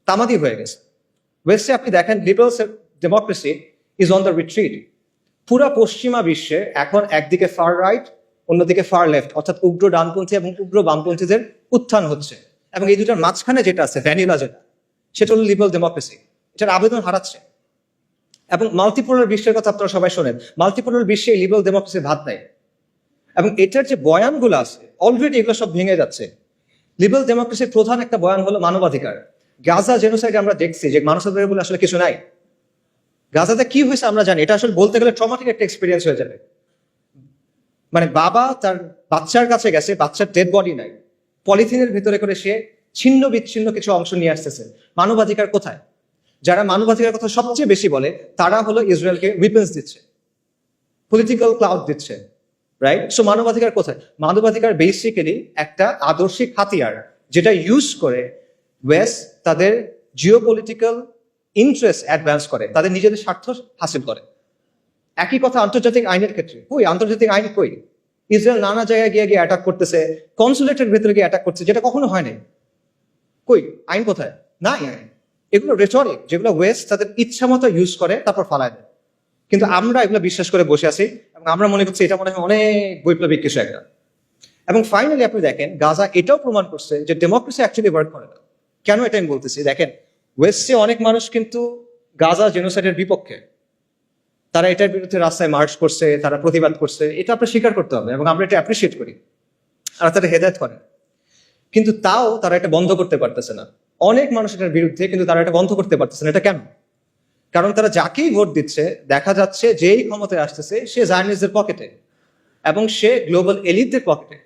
তামাদি হয়ে গেছে। ওয়েস্টে আপনি দেখেন liberal democracy is on the retreat. পুরা পশ্চিমা বিশ্বে এখন একদিকে ফার রাইট, অন্যদিকে ফার লেফট, অর্থাৎ উগ্র ডানপন্থী এবং উগ্র বামপন্থীদের উত্থান হচ্ছে, এবং এই দুটার মাঝখানে যেটা আছে ভ্যানিলা, সেটা হলো লিবারাল ডেমোক্রেসি। এটার আবেদন হারাচ্ছে। এবং মাল্টিপোলার বিশ্বের কথা আপনারা সবাই শোনেন, মাল্টিপোলার বিশ্বে লিবারাল ডেমোক্রেসির ভাত নাই। এবং এটার যে বয়ানগুলো আছে অলরেডি এগুলো সব ভেঙে যাচ্ছে। লিবারাল ডেমোক্রেসির প্রধান একটা বয়ান হলো মানবাধিকার। গাজা জেনোসাইডে আমরা দেখছি যে মানবাধিকার বলে আসলে কিছু নাই। গাজাতে কি হয়েছে আমরা জানি, এটা আসলে বলতে গেলে ট্রমাটিক একটা এক্সপিরিয়েন্স হয়ে যাবে। মানে বাবা তার বাচ্চার কাছে গেছে, বাচ্চার ডেড বডি নাই, পলিথিনের ভিতরে করে সে ছিন্ন বিচ্ছিন্ন কিছু অংশ নিয়ে আসতেছে। মানবাধিকার কোথায়? যারা মানবাধিকার কথা সবচেয়ে বেশি বলে তারা হলো ইসরায়েলকে উইপেন্স দিচ্ছে, পলিটিক্যাল ক্লাউড দিচ্ছে, রাইট? সো মানবাধিকার কোথায়? মানবাধিকার বেসিক্যালি একটা আদর্শিক হাতিয়ার, যেটা ইউজ করে ওয়েস্ট তাদের জিওপলিটিক্যাল ইন্টারেস্ট অ্যাডভান্স করে, তাদের নিজেদের স্বার্থ হাসিল করে। একই কথা আন্তর্জাতিক আইনের ক্ষেত্রে। কই আন্তর্জাতিক আইন? কই? ইসরায়েল নানা জায়গায় গিয়ে গিয়ে অ্যাটাক করতেছে, কনসুলেটের ভেতরে গিয়ে অ্যাটাক করছে, যেটা কখনো হয় নাই। কই আইন কোথায়? নাই আইন। এগুলো রেটরিক, যেগুলো ওয়েস্ট তাদের ইচ্ছা মতো ইউজ করে তারপর ফালায় দেয়। কিন্তু আমরা এগুলো বিশ্বাস করে বসে আছি, এবং আমরা মনে করছি এটা মনে হয় অনেক বৈপ্লবিক কিছু একটা। এবং ফাইনালি আপনি দেখেন গাজা এটাও প্রমাণ করছে যে ডেমোক্রেসি অ্যাকচুয়ালি ওয়ার্ক করে না। কেন এটা আমি বলতেছি? দেখেন, ওয়েস্টে অনেক মানুষ কিন্তু গাজা জেনোসাইডের বিপক্ষে, তারা এটার বিরুদ্ধে রাস্তায় মার্চ করছে, তারা প্রতিবাদ করছে, এটা আপনার স্বীকার করতে হবে, এবং আমরা এটা অ্যাপ্রিসিয়েট করি, আর তারা হেদায়েত করে। কিন্তু তাও তারা এটা বন্ধ করতে পারতেছে না। অনেক মানুষ এটার বিরুদ্ধে, কিন্তু তারা এটা বন্ধ করতে পারতেছে না। এটা কেন? কারণ তারা যাকেই ভোট দিচ্ছে দেখা যাচ্ছে যেই ক্ষমতায় আসতেছে সে জায়নিস্টদের পকেটে এবং সে গ্লোবাল এলিটদের পকেটে।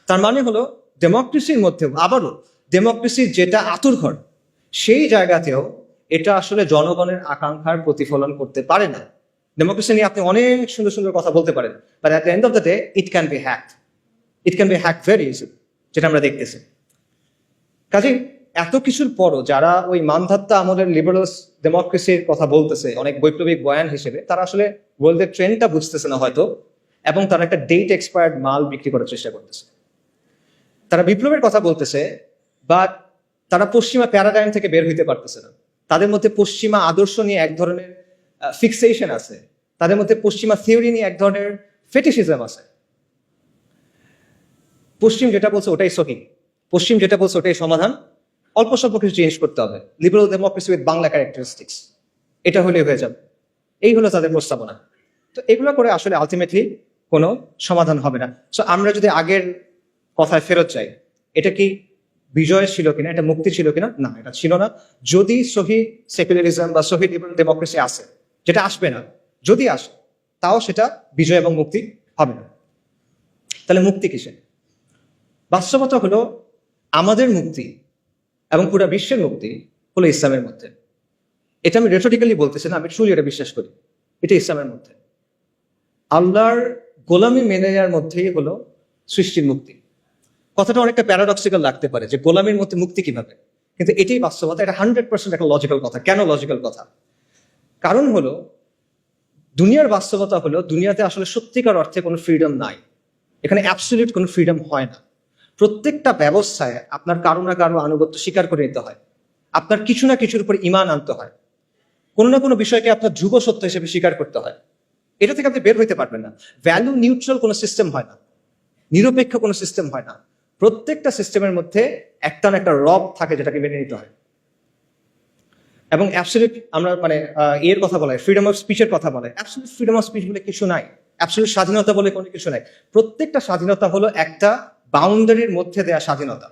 তার মানে হলো ডেমোক্রেসির মধ্যেও, আবারও ডেমোক্রেসির যেটা আতুরঘর, সেই জায়গাতেও এটা আসলে জনগণের আকাঙ্ক্ষার প্রতিফলন করতে পারে না। ডেমোক্রেসি নিয়ে আপনি অনেক সুন্দর সুন্দর কথা বলতে পারেন, but at the end of the day it can be hacked. It can be hacked very easily, যেটা আমরা দেখতেছি। কাজেই এত কিছুর পরও যারা ওই মানধাত্তা আমলের লিবারাল ডেমোক্রেসির কথা বলতেছে অনেক বৈপ্লবিক বয়ান হিসেবে, তারা আসলে ওয়ার্ল্ডের ট্রেন্ডটা বুঝতেছে না হয়তো, এবং তারা একটা ডেট এক্সপায়ার্ড মাল বিক্রি করার চেষ্টা করতেছে। তারা বিপ্লবের কথা বলতেছে, বাট তারা পশ্চিমা প্যারাডাইম থেকে বের হইতে পারতেছে না। তাদের মধ্যে পশ্চিমা আদর্শ নিয়ে এক ধরনের ফিক্সেশন আছে, তাদের মধ্যে পশ্চিমা থিওরি নিয়ে এক ধরনের ফেটিশিজম আছে। পশ্চিম যেটা বলছে ওটাই সহি, পশ্চিম যেটা বলছে ওটাই সমাধান, অল্প স্বল্প কিছু চেঞ্জ করতে হবে। Liberal democracy with Bangla characteristics, এটা হলে হয়ে যাবে। এই হলো তাদের প্রস্তাবনা। তো এগুলো করে আসলে আলটিমেটলি কোনো সমাধান হবে না। সো আমরা যদি আগের কথায় ফেরত যাই, এটা কি বিজয় ছিল কিনা, এটা মুক্তি ছিল কিনা? না, এটা ছিল না। যদি সহি সেকুলারিজম বা সহি লিবারাল ডেমোক্রেসি আসে, যেটা আসবে না, যদি আসে তাও সেটা বিজয় এবং মুক্তি হবে না। তাহলে মুক্তি কিসে? বাস্তবতা হলো আমাদের মুক্তি এবং পুরো বিশ্বের মুক্তি হলো ইসলামের মধ্যে। এটা আমি রেটরিক্যালি বলতেছি না, আমি ট্রুলি এটা বিশ্বাস করি। এটা ইসলামের মধ্যে আল্লাহর গোলামি মেনে নেওয়ার মধ্যেই হলো সৃষ্টির মুক্তি। কথাটা অনেকটা প্যারাডক্সিক্যাল লাগতে পারে যে গোলামির মধ্যে মুক্তি কিভাবে, কিন্তু এটাই বাস্তবতা। এটা 100% একটা লজিক্যাল কথা। কেন লজিক্যাল কথা? কারণ হলো দুনিয়ার বাস্তবতা হলো দুনিয়াতে আসলে সত্যিকার অর্থে কোনো ফ্রিডম নাই। এখানে অ্যাবসলিউট কোনো ফ্রিডম হয় না। প্রত্যেকটা ব্যবস্থায় আপনার কারো না কারো আনুগত্য স্বীকার করে নিতে হয়, আপনার কিছু না কিছুর উপর ঈমান আনতে হয়, কোনো না কোনো বিষয়কে আপনার ধ্রুব সত্য হিসেবে স্বীকার করতে হয়। এটা থেকে আপনি বের হইতে পারবেন না। ভ্যালু নিউট্রাল কোনো সিস্টেম হয় না, নিরপেক্ষ কোনো সিস্টেম হয় না। প্রত্যেকটা সিস্টেমের মধ্যে একটা না একটা রব থাকে যেটাকে মেনে নিতে হয়। এবং অ্যাবসলিউট আমরা মানে এর কথা বলে ফ্রিডম অফ স্পিচের কথা বলে, অ্যাবসলিউট ফ্রিডম অফ স্পিচ বলে কিছু নাই, অ্যাবসলিউট স্বাধীনতা বলে কোনো কিছু নাই। প্রত্যেকটা স্বাধীনতা হলো একটা বাউন্ডারির মধ্যে দেয়া স্বাধীনতা।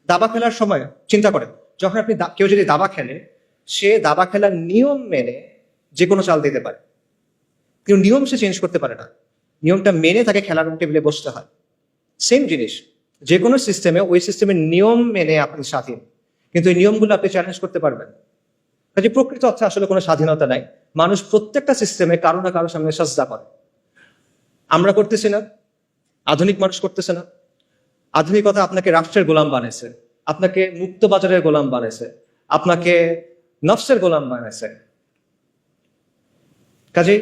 দাবা খেলার সময় চিন্তা করেন, যখন আপনি কেউ যদি দাবা খেলে, সে দাবা খেলার নিয়ম মেনে যে কোনো চাল দিতে পারে, কিন্তু নিয়ম সে চেঞ্জ করতে পারে না। নিয়মটা মেনে তাকে খেলার টেবিলে বসতে হয়। সেম জিনিস, যে কোনো সিস্টেমে ওই সিস্টেমের নিয়ম মেনে আপনি স্বাধীন, কিন্তু এই নিয়মগুলো আপনি চ্যালেঞ্জ করতে পারবেন। কাজে প্রকৃত অর্থে আসলে কোনো স্বাধীনতা নাই। মানুষ প্রত্যেকটা সিস্টেমে কারো না কারো সামনে সাজদা করে। আমরা করতেছি না, আধুনিক মানুষ করতেছে না। আধুনিকতা আপনাকে রাষ্ট্রের গোলাম বানাইছে, আপনাকে মুক্ত বাজারের গোলাম বানাইছে, আপনাকে নফসের গোলাম বানাইছে। কাজে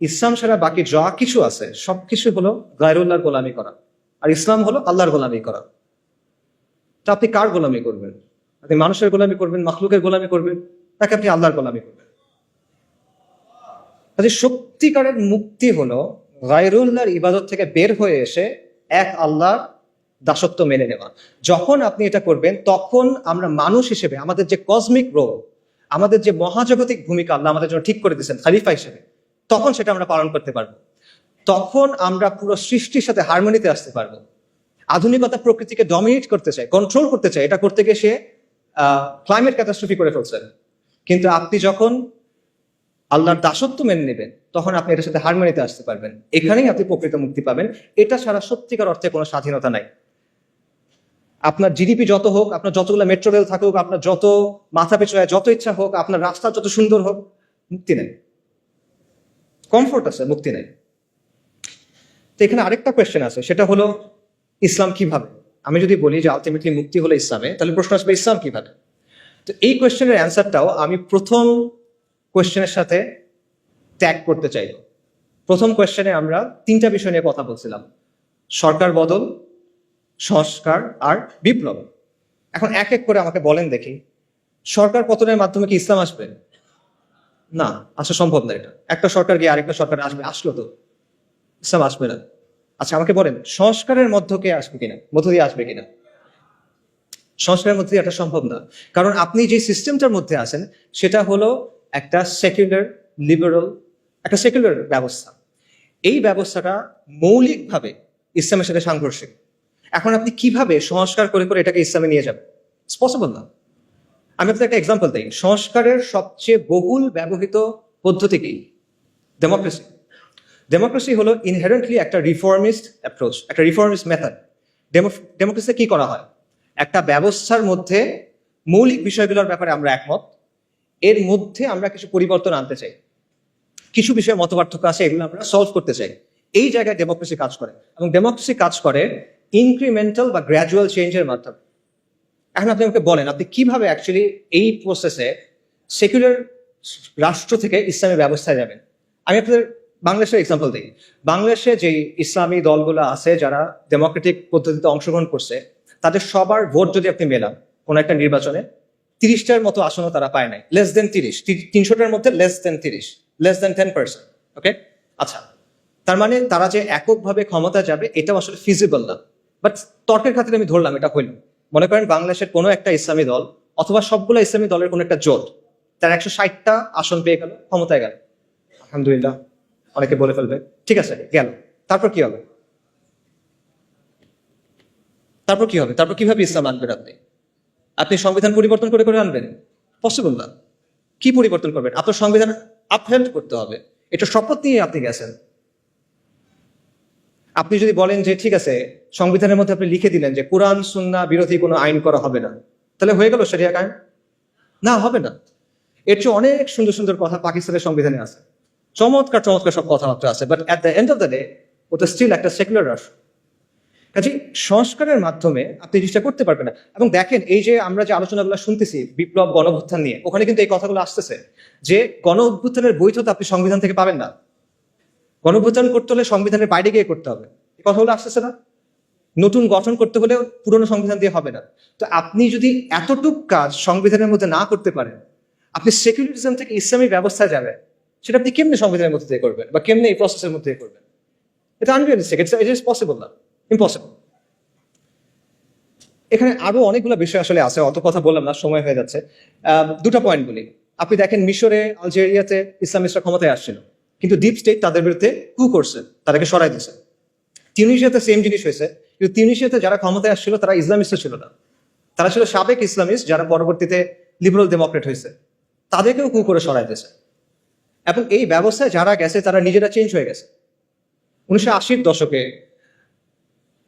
ইসলাম ছাড়া বাকি যা কিছু আছে সবকিছু হলো গায়রুল্লাহর গোলামি করা, আর ইসলাম হলো আল্লাহর গোলামি করা। তা আপনি কার গোলামি করবেন? আপনি মানুষের গোলামি করবেন, মাখলুকের গোলামি করবেন, তাকে আপনি আল্লাহর গোলামি করবেন। কাজে সত্যিকারের মুক্তি হলো গায়রুল্লাহর ইবাদত থেকে বের হয়ে এসে এক আল্লাহর দাসত্ব মেনে নেওয়া। যখন আপনি এটা করবেন, তখন আমরা মানুষ হিসেবে আমাদের যে কসমিক রোল, আমাদের যে মহাজাগতিক ভূমিকা আল্লাহ আমাদের জন্য ঠিক করে দিয়েছেন খলিফা হিসেবে, তখন সেটা আমরা পালন করতে পারবো। তখন আমরা পুরো সৃষ্টির সাথে হারমোনিতে আসতে পারবো। আধুনিকতা প্রকৃতিকে ডমিনেট করতে চায়, কন্ট্রোল করতে চায়, এটা করতে গিয়ে সে ক্লাইমেট ক্যাটাস্ট্রফি করে ফেলছেন। কিন্তু আপনি যখন আল্লাহর দাসত্ব মেনে নেবেন, তখন আপনি এটার সাথে হারমোনিতে আসতে পারবেন। এখানেই আপনি প্রকৃত মুক্তি পাবেন। এটা ছাড়া সত্যিকার অর্থে কোনো স্বাধীনতা নাই। আপনার জিডিপি যত হোক, আপনার যতগুলো মেট্রো রেল থাকুক, আপনার যত মাথা পিছু যত ইচ্ছা হোক, আপনার রাস্তা যত সুন্দর হোক, মুক্তি নেই। কমফোর্ট আছে, মুক্তি নেই। তো এখানে আরেকটা কোয়েশ্চেন আছে, সেটা হলো ইসলাম কিভাবে? আমি যদি বলি যে আলটিমেটলি মুক্তি হলো ইসলামে, তাহলে প্রশ্ন আসবে ইসলাম কিভাবে? তো এই কোয়েশ্চেনের অ্যান্সারটাও আমি প্রথম কোয়েশ্চেনের সাথে ট্যাগ করতে চাই। প্রথম কোয়েশ্চেনে আমরা তিনটা বিষয় নিয়ে কথা বলছিলাম: সরকার বদল, সংস্কার আর বিপ্লব। এখন এক এক করে আমাকে বলেন দেখি, সরকার পতনের মাধ্যমে কি ইসলাম আসবে? না, আসা সম্ভব না। এটা একটা সরকার গিয়ে আরেকটা সরকার আসবে, আসলো তো ইসলাম আসবে না। আচ্ছা আমাকে বলেন, সংস্কারের মধ্য দিয়ে আসবে কিনা? সংস্কারের মধ্যে দিয়ে এটা সম্ভব না। কারণ আপনি যে সিস্টেমটার মধ্যে আছেন সেটা হলো একটা সেকুলার লিবারাল, একটা সেকুলার ব্যবস্থা। এই ব্যবস্থাটা মৌলিকভাবে ইসলামের সাথে সাংঘর্ষিক। এখন আপনি কিভাবে সংস্কার করে করে এটাকে ইসলামে নিয়ে যাবেন? ইটস পসিবল না। আমি আপনাকে একটা এক্সাম্পল দিই। সংস্কারের সবচেয়ে বহুল ব্যবহৃত পদ্ধতি কি? ডেমোক্রেসি। ডেমোক্রেসি হলো ইনহেরেন্টলি একটা রিফর্মিস্ট অ্যাপ্রোচ, একটা রিফর্মিস্ট মেথড। ডেমোক্রেসিতে কি করা হয়? একটা ব্যবস্থার মধ্যে মৌলিক বিষয়গুলোর ব্যাপারে আমরা একমত, এর মধ্যে আমরা কিছু পরিবর্তন আনতে চাই, কিছু বিষয়ে মতপার্থক্য আছে, এগুলো আমরা সলভ করতে চাই। এই জায়গায় ডেমোক্রেসি কাজ করে, এবং ডেমোক্রেসি কাজ করে ইনক্রিমেন্টাল বা গ্র্যাজুয়াল চেঞ্জের মাধ্যমে। এখন আপনি আমাকে বলেন, আপনি কিভাবে অ্যাকচুয়ালি এই প্রসেসে সেকুলার রাষ্ট্র থেকে ইসলামী ব্যবস্থায় যাবেন? আমি আপনাদের বাংলাদেশের এক্সাম্পল দিই। বাংলাদেশে যে ইসলামী দলগুলো আছে যারা ডেমোক্রেটিক পদ্ধতিতে অংশগ্রহণ করছে, তাদের সবার ভোট যদি আপনি মেলান কোন একটা নির্বাচনে, 30টার মতো আসনও তারা পায় নাই। লেস দেন 30, 300টার মধ্যে লেস দেন 30, লেস দেন 10%। ওকে, আচ্ছা, তার মানে তারা যে এককভাবে ক্ষমতা যাবে এটাও আসলে ফিজিবল না। বাট তর্কের খাতিরে আমি ধরলাম এটা হইল। মনে করেন বাংলাদেশের কোনো একটা ইসলামী দল অথবা সবগুলো ইসলামী দলের কোনো একটা জোট, তার 160টা আসন পেয়ে গেল, ক্ষমতায় গেল, আলহামদুলিল্লাহ, অনেকে বলে ফেলবে ঠিক আছে গেল। তারপর কি হবে? তারপর কিভাবে ইসলাম আনবেন? আপনি সংবিধান পরিবর্তন করে করে আনবেন? পসিবল না। কি পরিবর্তন করবেন? আপনার সংবিধান আপহেল্ড করতে হবে। এটা শপথ নিয়ে আপনি গেছেন। আপনি যদি বলেন যে ঠিক আছে, সংবিধানের মধ্যে আপনি লিখে দিলেন যে কোরআন সুন্নাহ বিরোধী কোনো আইন করা হবে না, তাহলে হয়ে গেল শরিয়া কায়েম? না, হবে না। এর চেয়ে অনেক সুন্দর সুন্দর কথা পাকিস্তানের সংবিধানে আছে, চমৎকার চমৎকার সব কথাবার্তা আছে, but at the end of the day ওটা স্টিল একটা সেকুলার রাষ্ট্র। কাজে সংস্কারের মাধ্যমে আপনি জিনিসটা করতে পারবেন না। এবং দেখেন, এই যে আমরা যে আলোচনাগুলো শুনতেছি বিপ্লব, গণঅভ্যুত্থান নিয়ে, ওখানে কিন্তু এই কথাগুলো আসতেছে যে গণঅভ্যুত্থানের বৈধতা আপনি সংবিধান থেকে পাবেন না, গণঅভ্যুত্থান করতে হলে সংবিধানের বাইরে গিয়ে করতে হবে। এই কথাগুলো আসতেছে না? নতুন গঠন করতে হলে পুরনো সংবিধান দিয়ে হবে না। তো আপনি যদি এতটুক কাজ সংবিধানের মধ্যে না করতে পারেন, আপনি সেকুলারিজম থেকে ইসলামী ব্যবস্থায় যাবেন, সেটা আপনি কেমনে সংবিধানের মধ্যে দিয়ে করবেন বা কেমনে এই প্রসেসের মধ্যে দিয়ে করবেন? এটা আনরিয়ালিস্টিক, ইট ইজ পসিবল না, ইম্পসিবল। এখানে আরো অনেকগুলো বিষয় আসলে আছে, অত কথা বললাম না, সময় হয়ে যাচ্ছে। দুটো পয়েন্ট বলি। আপনি দেখেন মিশরে, আলজেরিয়াতে ইসলামিস্টরা ক্ষমতায় আসছিল, কিন্তু ডিপ স্টেট তাদের বিরুদ্ধে কু করছে, তাদেরকে সরাই দিয়েছে। তিউনিসিয়াতে সেম জিনিস হয়েছে, কিন্তু তিউনিসিয়াতে যারা ক্ষমতায় আসছিল তারা ইসলামিস্ট ছিল না, তারা ছিল সাবেক ইসলামিস্ট যারা পরবর্তীতে লিবারাল ডেমোক্রেট হয়েছে, তাদেরকেও কু করে সরাই দিয়েছে। এবং এই ব্যবস্থায় যারা গেছে তারা নিজেরা চেঞ্জ হয়ে গেছে। 1980-র দশকে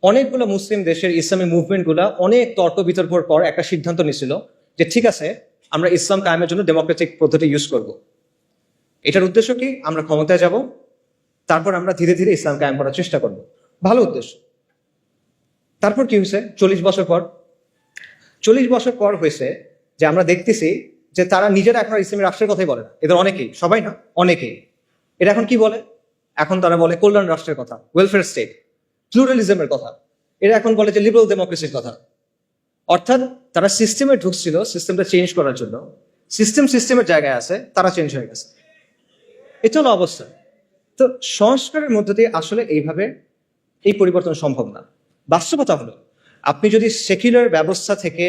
অনেকগুলো মুসলিম দেশের ইসলামী মুভমেন্ট গুলা অনেক তর্ক বিতর্কের পর একটা সিদ্ধান্ত নিয়েছিল যে ঠিক আছে, আমরা ইসলাম কায়েমের জন্য ডেমোক্রেটিক পদ্ধতি ইউজ করব। এটার উদ্দেশ্য কি? আমরা ক্ষমতায় যাব, তারপর আমরা ধীরে ধীরে ইসলাম কায়েম করার চেষ্টা করব। ভালো উদ্দেশ্য। তারপর কি হয়েছে? 40 বছর পর হয়েছে যে আমরা দেখতেছি যে তারা নিজেরা এখন আর ইসলামী রাষ্ট্রের কথাই বলে না। এদের অনেকেই, সবাই না, অনেকেই। এটা এখন কি বলে? এখন তারা বলে কল্যাণ রাষ্ট্রের কথা, ওয়েলফেয়ার স্টেট, প্লুরালিজমের কথা। এরা এখন বলে যে লিবারাল ডেমোক্রেসির কথা। অর্থাৎ তারা সিস্টেমে ঢুকছিল সিস্টেমটা চেঞ্জ করার জন্য, সিস্টেমের জায়গায় আছে, তারা চেঞ্জ হয়ে গেছে। এটা হলো অবস্থা। তো সংস্কারের মধ্য দিয়ে আসলে এইভাবে এই পরিবর্তন সম্ভব না। বাস্তবতা হলো, আপনি যদি সেকুলার ব্যবস্থা থেকে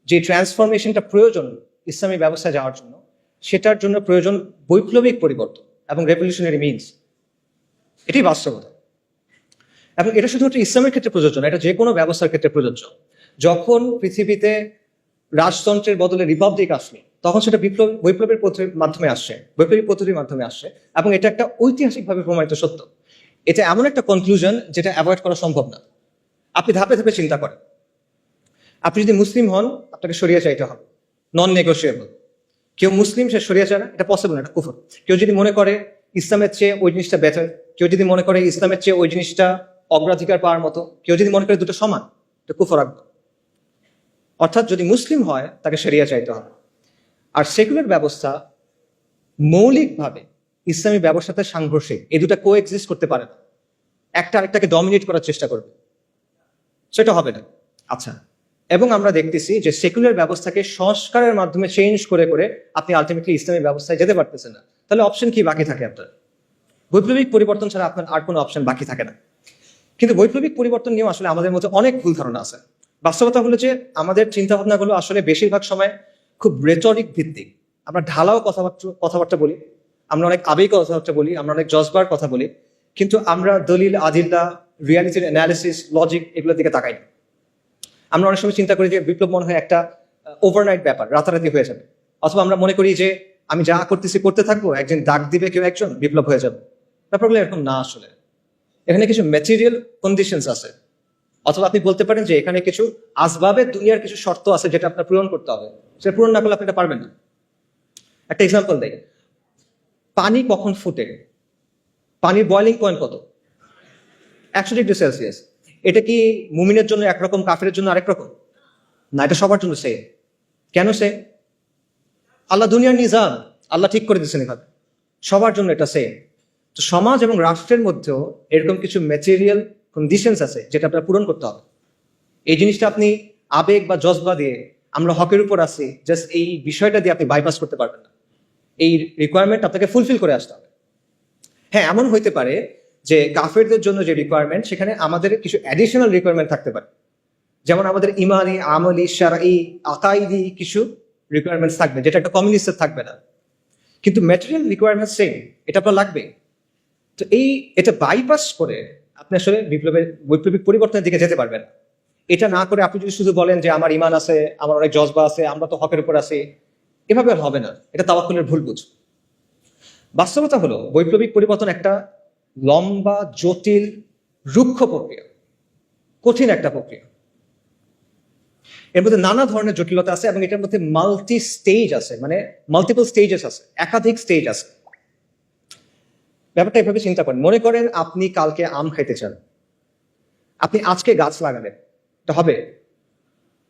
যে ট্রান্সফরমেশনটা প্রয়োজন ইসলামী ব্যবস্থায় যাওয়ার জন্য, সেটার জন্য প্রয়োজন বৈপ্লবিক পরিবর্তন এবং রেভলিউশনারি মিনস। এটাই বাস্তবতা। এবং এটা শুধুমাত্র ইসলামের ক্ষেত্রে প্রযোজ্য না, এটা যে কোনো ব্যবস্থার ক্ষেত্রে প্রযোজ্য। যখন পৃথিবীতে রাজতন্ত্রের বদলে রিপাবলিক আসলো, তখন সেটা বৈপ্লবের মাধ্যমে আসছে, বৈপ্লবিক পদ্ধতির মাধ্যমে আসছে। এবং এটা একটা ঐতিহাসিকভাবে প্রমাণিত সত্য। এটা এমন একটা কনক্লুশন যেটা অ্যাভয়েড করা সম্ভব না। আপনি ধাপে ধাপে চিন্তা করেন। আপনি যদি মুসলিম হন, আপনাকে শরিয়া চাইতে হবে, নন নেগোশিয়েবল। কেউ মুসলিম, সে শরিয়া চায় না, এটা পসিবল না, এটা কুফর। কেউ যদি মনে করে ইসলামের চেয়ে ওই জিনিসটা বেটার, কেউ যদি মনে করে ইসলামের চেয়ে ওই জিনিসটা অগ্রাধিকার পাওয়ার মতো, কেউ যদি মনে করে দুটো সমান, এটা কুফর আকবার। অর্থাৎ যদি মুসলিম হয় তাকে শরিয়া চাইতে হবে। আর সেকুলার ব্যবস্থা মৌলিকভাবে ইসলামী ব্যবস্থাতে সাংঘর্ষিক, এই দুটা কো এক্সিস্ট করতে পারে না। একটা আরেকটাকে ডমিনেট করার চেষ্টা করবে, সেটা হবে না। আচ্ছা, এবং আমরা দেখতেছি যে সেকুলার ব্যবস্থাকে সংস্কারের মাধ্যমে চেঞ্জ করে করে আপনি আলটিমেটলি ইসলামী ব্যবস্থায় যেতে পারতেছেন না। তাহলে অপশন কি বাকি থাকে আপনার? বৈপ্লবিক পরিবর্তন ছাড়া আপনার আর কোনো অপশন বাকি থাকে না। কিন্তু বৈপ্লবিক পরিবর্তন নিয়েও আসলে আমাদের মধ্যে অনেক ভুল ধারণা আছে। বাস্তবতা হলো যে আমাদের চিন্তা ভাবনাগুলো আসলে বেশিরভাগ সময় খুব রেটরিক ভিত্তিক। আমরা ঢালাও কথাবার্তা বলি, আমরা অনেক আবেগ কথাবার্তা বলি, আমরা অনেক জজবার কথা বলি, কিন্তু আমরা দলিল, আদিল্লা, রিয়ালিটির অ্যানালিসিস, লজিক এগুলোর দিকে তাকাই না। আমরা অনেক সময় চিন্তা করি যে বিপ্লব মনে হয় একটা ওভারনাইট ব্যাপার, রাতারাতি হয়ে যাবে। অথবা আমরা মনে করি যে আমি যা করতেছি করতে থাকবো, একদিন ডাক দিবে কেউ একজন, বিপ্লব হয়ে যাবে। ব্যাপারগুলো এরকম না। আসলে এখানে কিছু ম্যাটেরিয়াল কন্ডিশনস আছে, অথবা আপনি বলতে পারেন যে এখানে কিছু আসবাবে দুনিয়ার কিছু শর্ত আছে যেটা আপনার পূরণ করতে হবে। সেটা পূরণ না করলে আপনি এটা পারবেন না। একটা এক্সাম্পল দেয়, পানি কখন ফুটে? পানির বয়লিং পয়েন্ট কত? 100 ডিগ্রি সেলসিয়াস। এটা কি মুমিনের জন্য একরকম, কাফেরের জন্য আরেক রকম? না, এটা সবার জন্য সেম। কেন সেম? আল্লাহ দুনিয়ার নিজাম, আল্লাহ ঠিক করে দিচ্ছেন এভাবে, সবার জন্য এটা সেম। তো সমাজ এবং রাষ্ট্রের মধ্যেও এরকম কিছু ম্যাটেরিয়াল কন্ডিশনস আছে যেটা আপনার পূরণ করতে হবে। এই জিনিসটা আপনি আবেগ বা জজবা দিয়ে আমরা হকের উপর আছি জাস্ট এই বিষয়টা দিয়ে আপনি বাইপাস করতে পারবেন না। এই রিকোয়ারমেন্ট আপনাকে ফুলফিল করে আসতে হবে। হ্যাঁ, এমন হইতে পারে যে কাফেরদের জন্য যে রিকোয়ারমেন্ট, সেখানে আমাদের কিছু অ্যাডিশনাল রিকোয়ারমেন্ট থাকতে পারে। যেমন আমাদের ইমানি, আমলি, শারঈ, আকাইদি কিছু রিকোয়ারমেন্টস থাকবে যেটা একটা কমিউনিস্টের থাকবে না। কিন্তু ম্যাটেরিয়াল রিকোয়ারমেন্ট সেম, এটা আপনার লাগবে। তো এটা বাইপাস করে আপনি আসলে বৈপ্লবিক পরিবর্তনের দিকে যেতে পারবেন। এটা না করে আপনি যদি শুধু বলেন যে আমার ইমান আছে, আমার অনেক জজবা আছে, আমরা তো হকের উপর আছি, এভাবে আর হবে না। এটা তাওয়াক্কুলের ভুল বুঝ। বাস্তবতা হলো বৈপ্লবিক পরিবর্তন একটা লম্বা, জটিল, রুক্ষ প্রক্রিয়া, কঠিন একটা প্রক্রিয়া। এর মধ্যে নানা ধরনের জটিলতা আছে এবং এটার মধ্যে মাল্টি স্টেজ আছে, মানে মাল্টিপল স্টেজেস আছে, একাধিক স্টেজ আছে। ব্যাপারটা এভাবে চিন্তা করেন। মনে করেন আপনি কালকে আম খাইতে চান, আপনি আজকে গাছ লাগাবেন, এটা হবে?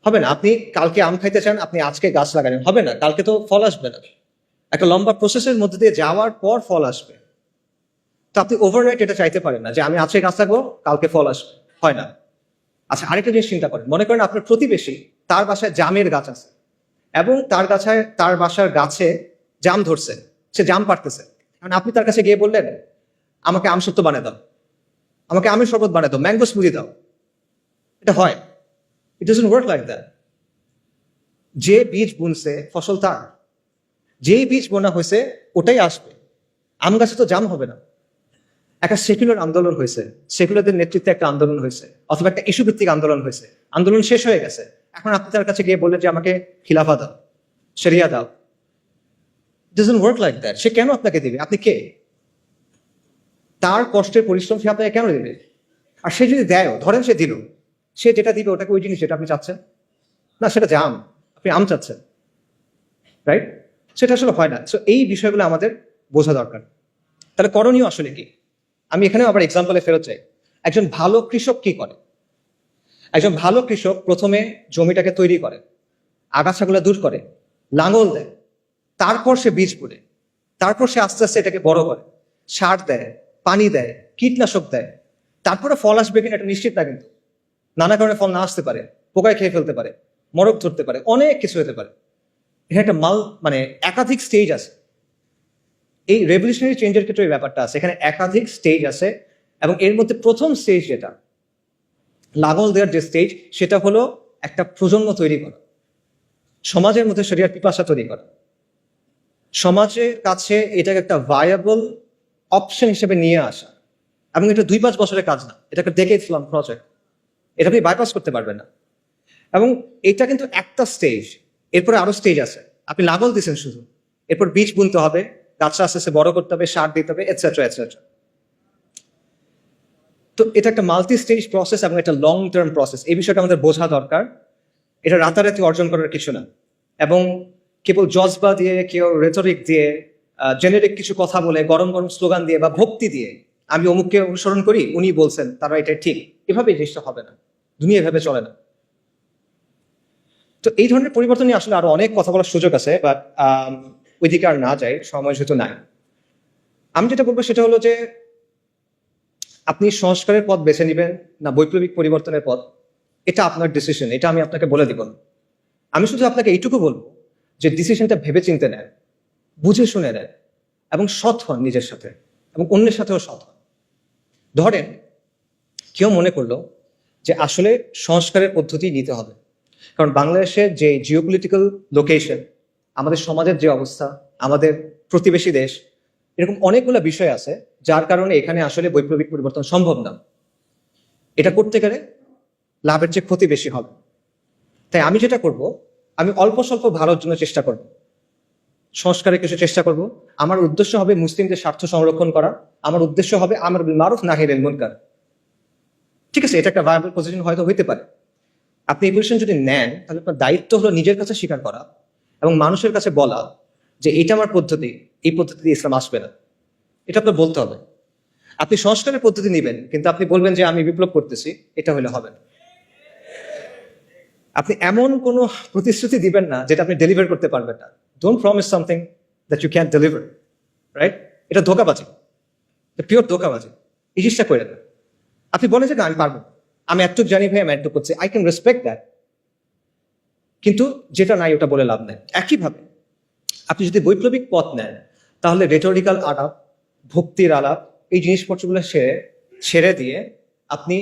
হবে না। আপনি কালকে আম খাইতে চান, আপনি আজকে গাছ লাগাবেন, হবে না। কালকে তো ফল আসবে না। একটা লম্বা প্রসেসের মধ্যে দিয়ে যাওয়ার পর ফল আসবে। তো আপনি ওভারনাইট এটা চাইতে পারেন না যে আমি আজকে গাছ লাগাবো, কালকে ফল আসবে, হয় না। আচ্ছা, আরেকটা জিনিস চিন্তা করেন, মনে করেন আপনার প্রতিবেশী, তার বাসায় জামের গাছ আছে এবং তার বাসার গাছে জাম ধরছে, সে জাম পাড়তেছে। কারণ আপনি তার কাছে গিয়ে বললেন, আমাকে আমসত্ত্ব বানিয়ে দাও, আমাকে আমের শরবত বানিয়ে দাও, ম্যাঙ্গো স্মুদি দাও। এটা হয়? It doesn't work like that. যে বীজ বুনছে ফসল তার, যেই বীজ বোনা হয়েছে ওটাই আসবে। আম গাছে তো জাম হবে না। একটা সেকুলার আন্দোলন হয়েছে, সেকুলারদের নেতৃত্বে একটা আন্দোলন হয়েছে, অথবা একটা ইস্যু ভিত্তিক আন্দোলন হয়েছে, আন্দোলন শেষ হয়ে গেছে। এখন আপনি তার কাছে গিয়ে বললেন যে আমাকে খিলাফা দাও, শরিয়া দাও। Doesn't work like that. সে কেন আপনাকে দিবে? আপনি কে? তার কষ্টের পরিশ্রম সে আপনাকে কেন দিবে? আর সে যদি দেয়ও, ধরেন সে দিল, সে যেটা দিবে ওটাকে ওই জিনিস যেটা আপনি চাচ্ছেন না, সেটা জাম, আপনি আম চাচ্ছেন, রাইট? সেটা আসলে হয় না। সো এই বিষয়গুলো আমাদের বোঝা দরকার। তাহলে করণীয় আসলে কি? আমি এখানে আবার এক্সাম্পলে ফেরত চাই। একজন ভালো কৃষক কি করে? একজন ভালো কৃষক প্রথমে জমিটাকে তৈরি করে, আগাছাগুলো দূর করে, লাঙল দেয়, তারপর সে বীজ বুনে, তারপর সে আস্তে আস্তে এটাকে বড় করে, সার দেয়, পানি দেয়, কীটনাশক দেয়। তারপরে ফল আসবে কিনা এটা নিশ্চিত না, কিন্তু নানা কারণে ফল না আসতে পারে, পোকায় খেয়ে ফেলতে পারে, মরক ধরতে পারে, অনেক কিছু হতে পারে। এখানে একটা মানে একাধিক স্টেজ আছে। এই রেভলিউশনারি চেঞ্জের ক্ষেত্রে এই ব্যাপারটা আছে, এখানে একাধিক স্টেজ আছে। এবং এর মধ্যে প্রথম স্টেজ যেটা, লাঙল দেওয়ার যে স্টেজ, সেটা হলো একটা প্রজন্ম তৈরি করা, সমাজের মধ্যে শরিয়ার পিপাসা তৈরি করা, সমাজের কাছে এটাকে একটা ভায়াবল অপশন হিসেবে নিয়ে আসা। এবং এটা 2-5 বছরের কাজ না, এটা একটা ডেকেডস লং প্রজেক্ট, এটা আপনি বাইপাস করতে পারবেন না। এবং এটা কিন্তু একটা স্টেজ, এরপরে আরো স্টেজ আছে। আপনি লাঙল দিচ্ছেন শুধু, এরপর বীজ বুনতে হবে, গাছটা আস্তে আস্তে বড় করতে হবে, সার দিতে হবে, এটসেট্রা এটসেট্রা। তো এটা একটা মাল্টি স্টেজ প্রসেস এবং একটা লং টার্ম প্রসেস। এই বিষয়টা আমাদের বোঝা দরকার। এটা রাতারাতি অর্জন করার কিছু না। এবং কেবল জজবা দিয়ে, কেউ রেটরিক দিয়ে, জেনেরিক কিছু কথা বলে, গরম গরম স্লোগান দিয়ে বা ভক্তি দিয়ে আমি অমুককে অনুসরণ করি, উনি বলছেন তারা এটা ঠিক, এভাবে জিনিসটা হবে না। দুনিয়া এভাবে চলে না। তো এই ধরনের পরিবর্তন নিয়ে আসলে আরো অনেক কথা বলার সুযোগ আছে, বাট ওইদিকে আর না যাই, সময় যেহেতু নাই। আমি যেটা বলবো সেটা হলো যে আপনি সংস্কারের পথ বেছে নেবেন না বৈপ্লবিক পরিবর্তনের পথ, এটা আপনার ডিসিশন, এটা আমি আপনাকে বলে দিব না। আমি শুধু আপনাকে এইটুকু বলবো যে ডিসিশনটা ভেবে চিনতে নেন, বুঝে শুনে নেন, এবং সৎ হন নিজের সাথে এবং অন্যের সাথেও সৎ হন। ধরেন কেউ মনে করলো যে আসলে সংস্কারের পদ্ধতি নিতে হবে, কারণ বাংলাদেশের যে জিওপলিটিক্যাল লোকেশন, আমাদের সমাজের যে অবস্থা, আমাদের প্রতিবেশী দেশ, এরকম অনেকগুলো বিষয় আছে যার কারণে এখানে আসলে বৈপ্লবিক পরিবর্তন সম্ভব না। এটা করতে গেলে লাভের চেয়ে ক্ষতি বেশি হবে। তাই আমি যেটা করব, আমি অল্প স্বল্প ভালোর জন্য চেষ্টা করব, সংস্কারের কিছু চেষ্টা করব। আমার উদ্দেশ্য হবে মুসলিমদের স্বার্থ সংরক্ষণ করা, আমার উদ্দেশ্য হবে আমর বিল মারুফ নাহি আনিল মুনকার। ঠিক আছে, এটা একটা ভায়াবল পজিশন হয়তো হইতে পারে। আপনি এই পজিশন যদি নেন, তাহলে আপনার দায়িত্ব হলো নিজের কাছে স্বীকার করা এবং মানুষের কাছে বলা যে এটা আমার পদ্ধতি, এই পদ্ধতিতে ইসলাম আসবে না, এটা আপনার বলতে হবে। আপনি সংস্কারের পদ্ধতি নেবেন, কিন্তু আপনি বলবেন যে আমি বিপ্লব করতেছি, এটা হলে হবে না। আপনি এমন কোনো প্রতিশ্রুতি দিবেন না যেটা আপনি ডেলিভার করতে পারবেন না। Don't promise something that you can deliver, right? এটা ধোকাবাজি, পিওর ধোকাবাজি। এই জিনিসটা করে না। আপনি বলেন যে না আমি পারবো, আমি এতটুকু জানি ভাই, আমি এতটুকু করছি, আই ক্যান রেসপেক্ট দ্যাট, কিন্তু যেটা নাই ওটা বলে লাভ নেই। একইভাবে আপনি যদি বৈপ্লবিক পথ নেন, তাহলে রেটোরিক্যাল আলাপ, ভক্তির আলাপ, এই জিনিসপত্রগুলো ছেড়ে দিয়ে আপনি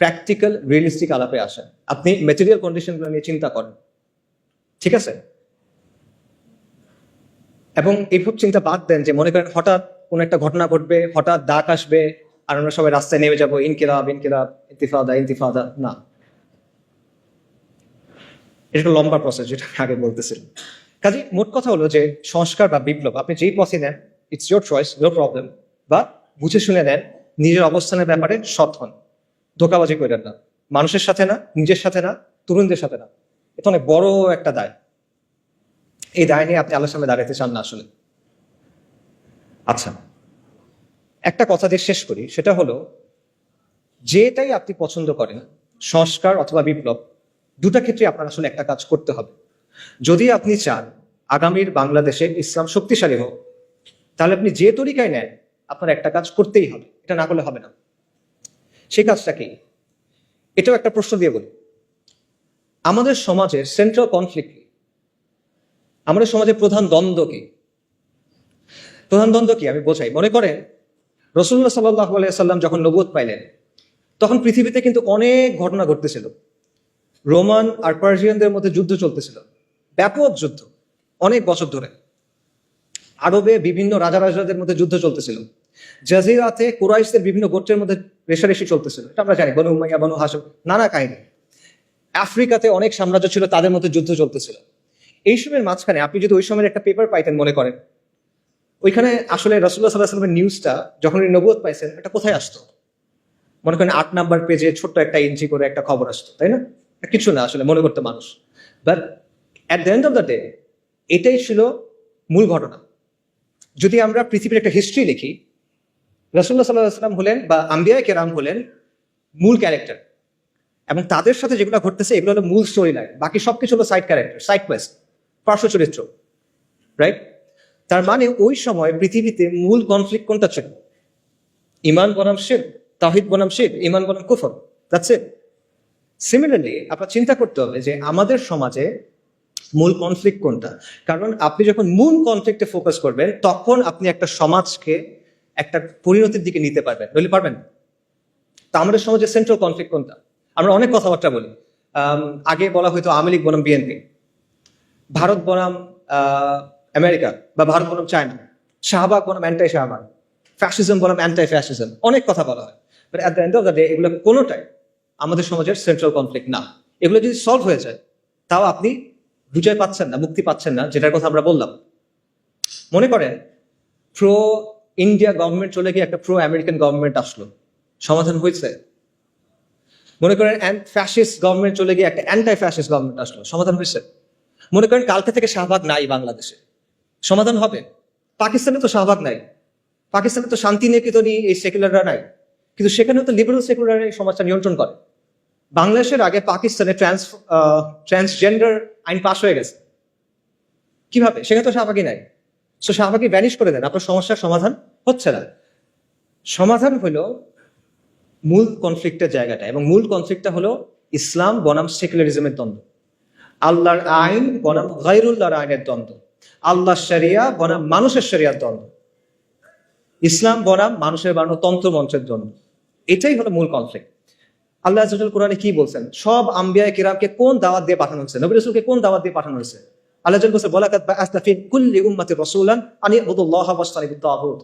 প্র্যাকটিক্যাল রিয়েলিস্টিক আলাপে আসেন। আপনি ম্যাটেরিয়াল কন্ডিশনগুলো নিয়ে চিন্তা করেন, ঠিক আছে? এবং এইসব চিন্তা বাদ দেন যে মনে করেন হঠাৎ কোনো একটা ঘটনা ঘটবে, হঠাৎ ডাক আসবে, আর আমরা সবাই রাস্তায় নেমে যাবো, ইনকিলাব ইনকিলাব, ইন্তিফাদা ইন্তিফাদা। না, এটা একটা লম্বা প্রসেস, যেটা আমি আগে বলতেছিলাম। কাজে মোট কথা হলো যে সংস্কার বা বিপ্লব আপনি যেই পথে নেন, it's your choice, no problem. বা বুঝে শুনে নেন, নিজের অবস্থানের ব্যাপারে সৎ হন, ধোকাবাজি করেন না, মানুষের সাথে না, নিজের সাথে না, তরুণদের সাথে না। এটা অনেক বড় একটা দায়। এই দায় নিয়ে আপনি আলোর সামনে দাঁড়াতে চান না আসলে। আচ্ছা, একটা কথা দিয়ে শেষ করি, সেটা হলো যেটাই আপনি পছন্দ করেন, সংস্কার অথবা বিপ্লব, দুটা ক্ষেত্রে আপনার আসলে একটা কাজ করতে হবে। যদি আপনি চান আগামীর বাংলাদেশে ইসলাম শক্তিশালী হোক, তাহলে আপনি যে তরিকায় নেন, আপনার একটা কাজ করতেই হবে, এটা না করলে হবে না। সেই কাজটা কি? এটাও একটা প্রশ্ন দিয়ে বলি, আমাদের সমাজের সেন্ট্রাল কনফ্লিক্ট কি? আমাদের সমাজের প্রধান দ্বন্দ্ব কি? প্রধান দ্বন্দ্ব কি আমি বোঝাই। মনে করেন রাসূলুল্লাহ সাল্লাল্লাহু আলাইহি সাল্লাম যখন নবুয়ত পাইলেন, তখন পৃথিবীতে কিন্তু অনেক ঘটনা ঘটতেছিল। রোমান আর পার্সিয়ানদের মধ্যে যুদ্ধ চলতেছিল, ব্যাপক যুদ্ধ, অনেক বছর ধরে। আরবে বিভিন্ন রাজাদের মধ্যে যুদ্ধ চলতেছিল। জাজিরাতে কুরাইশদের বিভিন্ন গোত্রের মধ্যে রেষারেষি চলতেছিল, এটা আমরা জানি, বনু উমাইয়া, বনু হাশিম, নানা কাহিনী। আফ্রিকাতে অনেক সাম্রাজ্য ছিল, তাদের মধ্যে যুদ্ধ চলতেছিল। এই সময়ের মাঝখানে আপনি যদি ওই সময়ের একটা পেপার পাইতেন, মনে করেন ওইখানে আসলে রাসূলুল্লাহ সাল্লাল্লাহু আলাইহি ওয়াসাল্লামের নিউজটা যখন উনি নবুয়ত পাইছেন, এটা কোথায় আসতো? মনে করেন 8 নাম্বার পেজে ছোট্ট একটা ইঞ্চি করে একটা খবর আসতো, তাই না? কিছু না আসলে মনে করতো মানুষ, but at the end of the day এটাই ছিল মূল ঘটনা। যদি আমরা পৃথিবীর একটা হিস্ট্রি লিখি, রাসূলুল্লাহ সাল্লাল্লাহু আলাইহি ওয়াসাল্লাম হলেন বা আম্বিয়ায়ে কেরাম হলেন মূল ক্যারেক্টার, এবং তাদের সাথে যেগুলো ঘটতেছে এগুলো হলো মূল স্টোরি লাইন, বাকি সবকিছু হলো সাইড ক্যারেক্টার, সাইড কোয়েস্ট, পার্শ্ব চরিত্র, রাইট? তার মানে ওই সময় পৃথিবীতে মূল কনফ্লিক্ট কোনটা ছিল? ইমান বনাম শিরক, তাওহীদ বনাম শিরক, ইমান বনাম কুফর, দ্যাটস ইট। সিমিলারলি আপনার চিন্তা করতে হবে যে আমাদের সমাজে মূল কনফ্লিক্ট কোনটা। কারণ আপনি যখন মূল কনফ্লিক্টে ফোকাস করবেন, তখন আপনি একটা সমাজকে একটা পরিণতির দিকে নিতে পারবেন, নইলে পারবেন না। তা আমাদের সমাজে সেন্ট্রাল কনফ্লিক্ট কোনটা? আমরা অনেক কথাবার্তা বলি। আগে বলা হয়তো আওয়ামী লীগ বনাম বিএনপি, ভারত বনাম আমেরিকা, বা ভারত বনাম চায়না, শাহবাগ বনাম অ্যান্টাই শাহবাগ, ফ্যাসিজম বনাম অ্যান্টাই ফ্যাসিজম, অনেক কথা বলা হয়। But at the end of the day এগুলো কোনোটাই আমাদের সমাজের সেন্ট্রাল কনফ্লিক্ট না। এগুলো যদি সলভ হয়ে যায়, তাও আপনি বিজয় পাচ্ছেন না, মুক্তি পাচ্ছেন না, যেটার কথা আমরা বললাম। মনে করেন প্রো ইন্ডিয়া গভর্নমেন্ট চলে গিয়ে একটা প্রো আমেরিকান গভর্নমেন্ট আসলো, সমাধান হয়েছে? মনে করেন ফ্যাসিস্ট গভর্নমেন্ট চলে গিয়ে একটা অ্যান্টাই ফ্যাসিস্ট গভর্নমেন্ট আসলো, সমাধান হয়েছে? মনে করেন কালকে থেকে শাহবাগ নাই বাংলাদেশে, সমাধান হবে? পাকিস্তানে তো শাহবাগ নাই, পাকিস্তানে তো শান্তি নিকেতনই এই সেকুলাররা নাই, কিন্তু সেখানেও তো লিবারেল সেকুলার এই সমাজটা নিয়ন্ত্রণ করে। বাংলাদেশের আগে পাকিস্তানে ট্রান্সজেন্ডার আইন পাস হয়ে গেছে, কিভাবে? সেখানে তো শাহবাগই নাই। সো শাহবাগই ভ্যানিশ করে দেন, আপনার সমস্যার সমাধান হচ্ছে না। সমাধান হলো মূল কনফ্লিক্টের জায়গাটা, এবং মূল কনফ্লিক্টটা হলো ইসলাম বনাম সেকুলারিজমের দ্বন্দ্ব, আল্লাহর আইন বনাম গায়রুল্লাহর আইনের দ্বন্দ্ব, আল্লাহর শরিয়া বনাম মানুষের শরিয়ার দ্বন্দ্ব, ইসলাম বনাম মানুষের বানানো তন্ত্র মন্ত্রের দ্বন্দ্ব। এটাই হলো মূল কনফ্লিক্ট। আল্লাহ আযজা ওয়া জাল্লা কোরআনে কি বলছেন? সব আম্বিয়ায়ে কিরামকে কোন দাওয়াত দিয়ে পাঠানো হয়েছে? নবী রাসূলকে কোন দাওয়াত দিয়ে পাঠানো হয়েছে? আল্লাহ আযজা ওয়া জাল্লা বলেছেন, ওয়ালাকাদ বাআসনা ফি কুল্লি উম্মাতির রাসূলান আন ইবুদুল্লাহা ওয়াজতানিবুত তাগুত।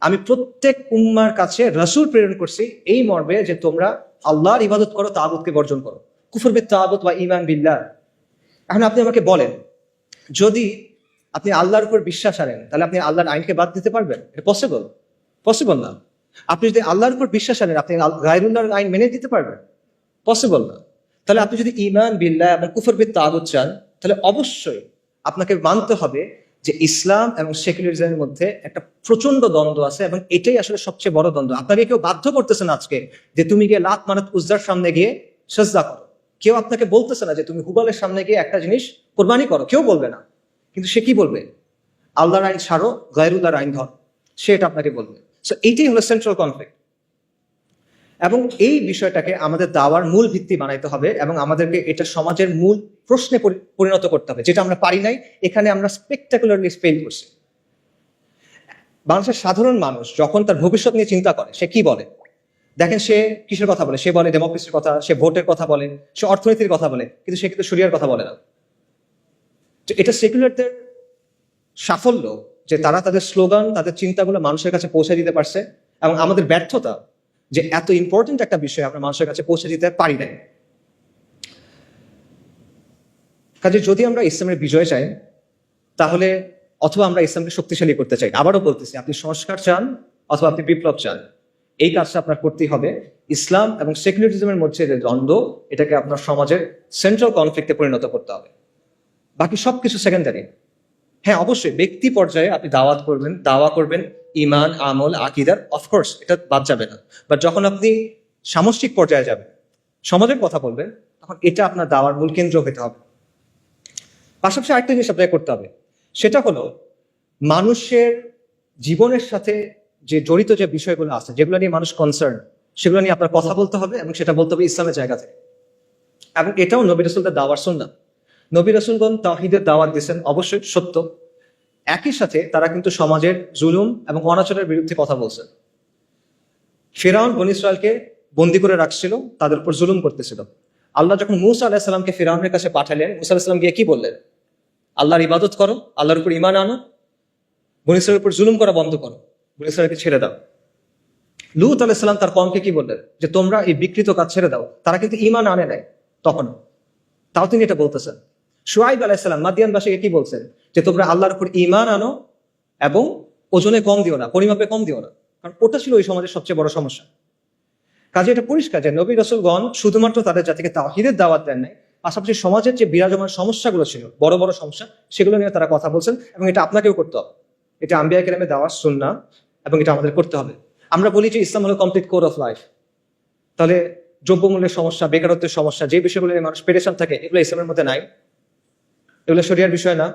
আমি প্রত্যেক উম্মার কাছে রাসূল প্রেরণ করছি এই মর্মে যে তোমরা আল্লাহর ইবাদত করো, তাগুতকে বর্জন করো। কুফর বিত তাগুত ওয়া ঈমান বিল্লাহ। এখন আপনি আমাকে বলেন, যদি আপনি আল্লাহর উপর বিশ্বাস আনেন, তাহলে আপনি আল্লাহর আইনকে বাদ দিতে পারবেন? এটা পসিবল? পসিবল না। আপনি যদি আল্লাহর উপর বিশ্বাস আনেন, আপনি গায়রুল্লাহর আইন মেনে দিতে পারবেন? পসিবল না। তাহলে আপনি যদি ঈমান বিল্লাহ এবং কুফর বিত তাগুত চান, তাহলে অবশ্যই আপনাকে মানতে হবে যে ইসলাম এবং সেকুলারিজমের মধ্যে একটা প্রচন্ড দ্বন্দ্ব আছে, এবং এটাই আসলে সবচেয়ে বড় দ্বন্দ্ব। আপনাকে কেউ বাধ্য করতেছে না আজকে যে তুমি গিয়ে লাত মানাত উজ্জার সামনে গিয়ে সেজদা করো। কেউ আপনাকে বলতেছে না যে তুমি হুবালের সামনে গিয়ে একটা জিনিস কোরবানি করো, কেউ বলবে না। কিন্তু সে কি বলবে? আল্লাহর আইন ছাড়ো, গায়রুল্লাহর আইন ধর, সে এটা আপনাকে বলবে। সো এইটাই হলো সেন্ট্রাল কনফ্লিক্ট, এবং এই বিষয়টাকে আমাদের দাওয়ার মূল ভিত্তি বানাইতে হবে, এবং আমাদেরকে এটা সমাজের মূল প্রশ্নে পরিণত করতে হবে, যেটা আমরা পারি নাই। এখানে আমরা স্পেকটাকুলারলি ফেল করছি। বাংলাদেশের সাধারণ মানুষ যখন তার ভবিষ্যৎ নিয়ে চিন্তা করে, সে কি বলে দেখেন? সে কিসের কথা বলে? সে বলে ডেমোক্রেসির কথা, সে ভোটের কথা বলে, সে অর্থনীতির কথা বলে, কিন্তু সে কিন্তু শরিয়ার কথা বলে না। তো এটা সেকুলারদের সাফল্য যে তারা তাদের স্লোগান, তাদের চিন্তাগুলো মানুষের কাছে পৌঁছে দিতে পারছে, এবং আমাদের ব্যর্থতা যে এত ইম্পর্টেন্ট একটা বিষয় আমরা মানুষের কাছে পৌঁছে দিতে পারি নাই। কাজে যদি আমরা ইসলামের বিজয় চাই, তাহলে অথবা আমরা ইসলামকে শক্তিশালী করতে চাই, আবারও বলতেছি, আপনি সংস্কার চান অথবা আপনি বিপ্লব চান, এই কাজটা আপনার করতেই হবে। ইসলাম এবং সেকুলারিজমের মধ্যে যে দ্বন্দ্ব, এটাকে আপনার সমাজের সেন্ট্রাল কনফ্লিক্টে পরিণত করতে হবে। বাকি সবকিছু সেকেন্ডারি। হ্যাঁ, অবশ্যই ব্যক্তি পর্যায়ে আপনি দাওয়া করবেন ইমান, আমল, আকীদার, অফকোর্স এটা বাদ যাবে না। বাট যখন আপনি সামষ্টিক পর্যায়ে যাবেন, সমাজের কথা বলবেন, তখন এটা আপনার দাওয়ার মূল কেন্দ্র হতে হবে। পাশাপাশি আরেকটা জিনিস আপনাকে করতে হবে, সেটা হলো মানুষের জীবনের সাথে যে জড়িত যে বিষয়গুলো আছে, যেগুলো নিয়ে মানুষ কনসার্ন, সেগুলো নিয়ে আপনার কথা বলতে হবে এবং সেটা বলতে হবে ইসলামের জায়গা থেকে। এবং এটাও নবী রাসূলদের দাওয়ার সুন্নাহ। নবী রাসূলগণ তাওহীদের দাওয়াত দিয়েছেন, অবশ্যই সত্য। একই সাথে তারা কিন্তু সমাজের জুলুম এবং অনাচারের বিরুদ্ধে কথা বলছেন। ফিরআউন বনী ইসরায়েলকে বন্দী করে রাখছিল, তাদের উপর জুলুম করতেছিল। আল্লাহ যখন মূসা আলাইহিস সালামকে ফিরআউনের কাছে পাঠালেন, মূসা আলাইহিস সালাম গিয়ে কি বললেন? আল্লাহর ইবাদত করো, আল্লাহর উপর ঈমান আনো, বনী ইসরায়েলের উপর জুলুম করা বন্ধ করো, বনী ইসরায়েলকে ছেড়ে দাও। লূত আলাইহিস সালাম তার কওমকে কি বললেন? যে তোমরা এই বিকৃত কাজ ছেড়ে দাও। তারা কিন্তু ঈমান আনে নাই তখন, তাও তিনি এটা বলতেছেন। শুআইব আলাইহিস সালাম মাদিয়ানবাসীকে কি বলছেন? যে তোমরা আল্লাহর উপর ঈমান আনো এবং ওজনে কম দিও না, পরিমাপে কম দিও না, কারণ ওটা ছিল ওই সমাজের সবচেয়ে বড় সমস্যা। কাজে এটা পরিষ্কার যে নবী রাসূলগণ শুধুমাত্র তাদের জাতিকে তাওহীদের দাওয়াত দেন নাই, পাশাপাশি সমাজের যে বিরাজমান সমস্যাগুলো ছিল, বড় বড় সমস্যা, সেগুলো নিয়ে তারা কথা বলছেন। এবং এটা আপনাকেও করতে হবে, এটা আম্বিয়া কেরামের দাওয়াত সুন্নাহ, এবং এটা আমাদের করতে হবে। আমরা বলি যে ইসলাম হলো কমপ্লিট কোড অফ লাইফ। তাহলে দ্রব্যমূল্যের সমস্যা, বেকারত্বের সমস্যা, যে বিষয়গুলো নিয়ে মানুষ পেরেশান থাকে, এগুলো ইসলামের মধ্যে নাই, এগুলো শরিয়ার বিষয় না।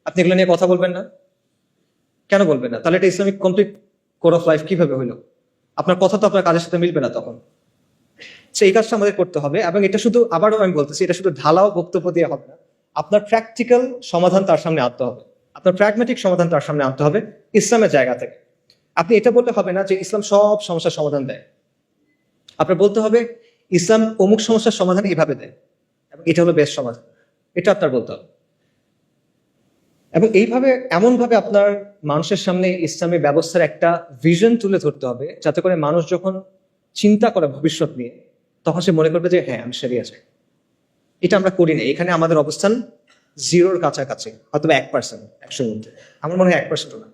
আপনি এগুলো নিয়ে কথা বলবেন না, কেন বলবেন না? তাহলে এটা Islamic complete code of life কিভাবে হইলো? আপনার কথা তো আপনার কাজের সাথে মিলবে না তখন। সেই কাজটা আমাদের করতে হবে। এবং এটা শুধু, আবারও আমি বলতেছি, এটা শুধু ঢালাও বক্তব্য দিয়ে হবে না, আপনার প্র্যাকটিক্যাল সমাধান তার সামনে আনতে হবে, আপনার প্র্যাগম্যাটিক সমাধান তার সামনে আনতে হবে ইসলামের জায়গা থেকে। আপনি এটা বলতে হবে না যে ইসলাম সব সমস্যার সমাধান দেয়। আপনার বলতে হবে ইসলাম অমুক সমস্যার সমাধান এইভাবে দেয় এবং এটা হলো বেস্ট সমাধান, এটা আপনার বলতে হবে। এবং এইভাবে, এমনভাবে আপনার মানুষের সামনে ইসলামী ব্যবস্থার একটা ভিশন তুলে ধরতে হবে, যাতে করে মানুষ যখন চিন্তা করে ভবিষ্যৎ নিয়ে, তখন সে মনে করবে যে হ্যাঁ, আমি শরিয়া চাই। এটা আমরা করি না। এখানে আমাদের অবস্থান জিরোর কাছাকাছি, হয়তো 1%, 100-র মধ্যে। আমার মনে হয় 1%ও না।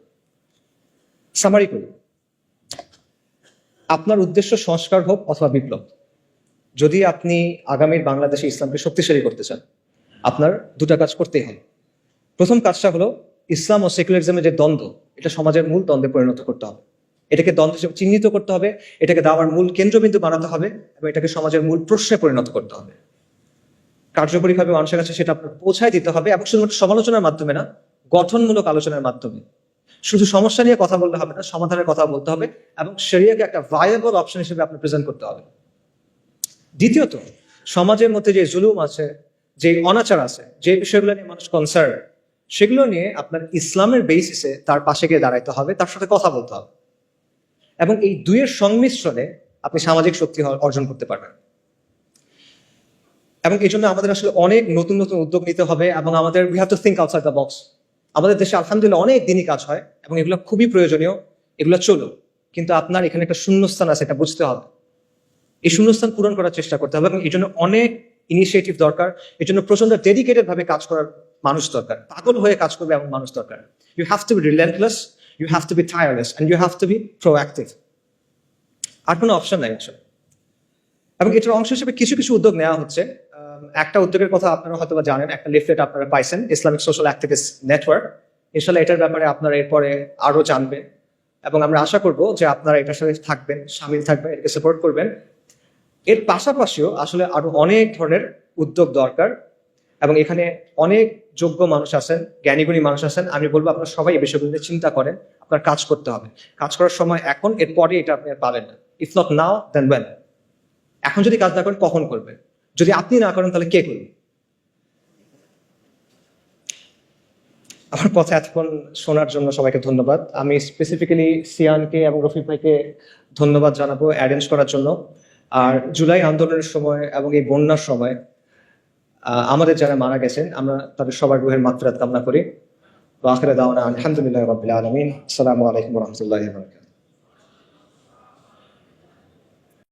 সামারি করি, আপনার উদ্দেশ্য সংস্কার হোক অথবা বিপ্লব। যদি আপনি আগামীর বাংলাদেশে ইসলামকে শক্তিশালী করতে চান, আপনার দুটা কাজ করতেই হবে। প্রথম কাজটা হলো ইসলাম ও সেকুলারিজমের যে দ্বন্দ্ব, এটা সমাজের মূল দ্বন্দ্বে পরিণত করতে হবে। এটাকে দ্বন্দ্ব হিসেবে চিহ্নিত করতে হবে, এটাকে দাওয়ার মূল কেন্দ্রবিন্দু বানাতে হবে এবং এটাকে সমাজের মূল প্রশ্নে পরিণত করতে হবে। কার্যকরীভাবে মানুষের কাছে সেটা আপনার পৌঁছায় দিতে হবে, এবং শুধুমাত্র সমালোচনার মাধ্যমে না, গঠনমূলক আলোচনার মাধ্যমে। শুধু সমস্যা নিয়ে কথা বললে হবে না, সমাধানের কথা বলতে হবে এবং শরিয়াকে একটা ভায়াবল অপশন হিসেবে আপনি প্রেজেন্ট করতে হবে। দ্বিতীয়ত, সমাজের মধ্যে যে জুলুম আছে, যে অনাচার আছে, যে বিষয়গুলো নিয়ে মানুষ কনসার্ন, সেগুলো নিয়ে আপনার ইসলামের বেসিসে তার পাশে গিয়ে দাঁড়াইতে হবে, তার সাথে কথা বলতে হবে। এবং এই দুইয়ের সংমিশ্রণে আপনি সামাজিক শক্তি অর্জন করতে পারবেন। এবং এই জন্য আমাদের আসলে অনেক নতুন নতুন উদ্যোগ নিতে হবে এবং আমাদের we have to think outside the box. আমাদের দেশে আলহামদুলিল্লাহ অনেক দিনই কাজ হয় এবং এগুলো খুবই প্রয়োজনীয়, এগুলো চলুক। কিন্তু আপনার এখানে একটা শূন্যস্থান আছে, এটা বুঝতে হবে। এই শূন্যস্থান পূরণ করার চেষ্টা করতে হবে এবং এই জন্য অনেক ইনিশিয়েটিভ দরকার, এই জন্য প্রচন্ড ডেডিকেটেড ভাবে কাজ করার মানুষ দরকার, পাগল হয়ে কাজ করবে এমন মানুষ দরকার। You have to be relentless, you have to be tireless, and you have to be proactive. আর কোনো অপশন নাই আসলে। এবং এটার অংশ হিসেবে কিছু কিছু উদ্যোগ নেওয়া হচ্ছে। একটা উদ্যোগের কথা আপনারা হয়তো বা জানেন, একটা লিফলেট আপনারা পাইছেন, ইসলামিক সোশ্যাল অ্যাক্টিভিস্ট নেটওয়ার্ক। ইনশাল্লাহ এটার ব্যাপারে আপনারা এরপরে আরো জানবেন এবং আমরা আশা করব যে আপনারা এটার সাথে থাকবেন, সামিল থাকবেন, এটাকে সাপোর্ট করবেন। এর পাশাপাশিও আসলে আরো অনেক ধরনের উদ্যোগ দরকার এবং এখানে অনেক যোগ্য মানুষ আছেন, জ্ঞানীগুণী মানুষ আছেন। আমি বলবো আপনারা সবাই এই বিষয়গুলো নিয়ে চিন্তা করেন, আপনার কাজ করতে হবে। কাজ করার সময় এখন, এরপরে এটা আপনি আর পাবেন না। If not now then when. এখন যদি কাজ না করেন কখন করবেন? যদি আপনি না করেন তাহলে কে করবে? আমার কথা এতক্ষণ শোনার জন্য সবাইকে ধন্যবাদ। আমি স্পেসিফিক্যালি সিয়ানকে এবং রফিক ভাইকে ধন্যবাদ জানাবো অ্যারেঞ্জ করার জন্য। আর জুলাই আন্দোলনের সময় এবং এই বন্যার সময় আমাদের যারা মারা গেছেন, আমরা তাদের সবার রুহের মাগফিরাত কামনা করি। ওয়া আখিরু দাওয়ানা আলহামদুলিল্লাহি রাব্বিল আলামিন। আসসালামু আলাইকুম ওয়া রাহমাতুল্লাহি ওয়া বারাকাতুহু।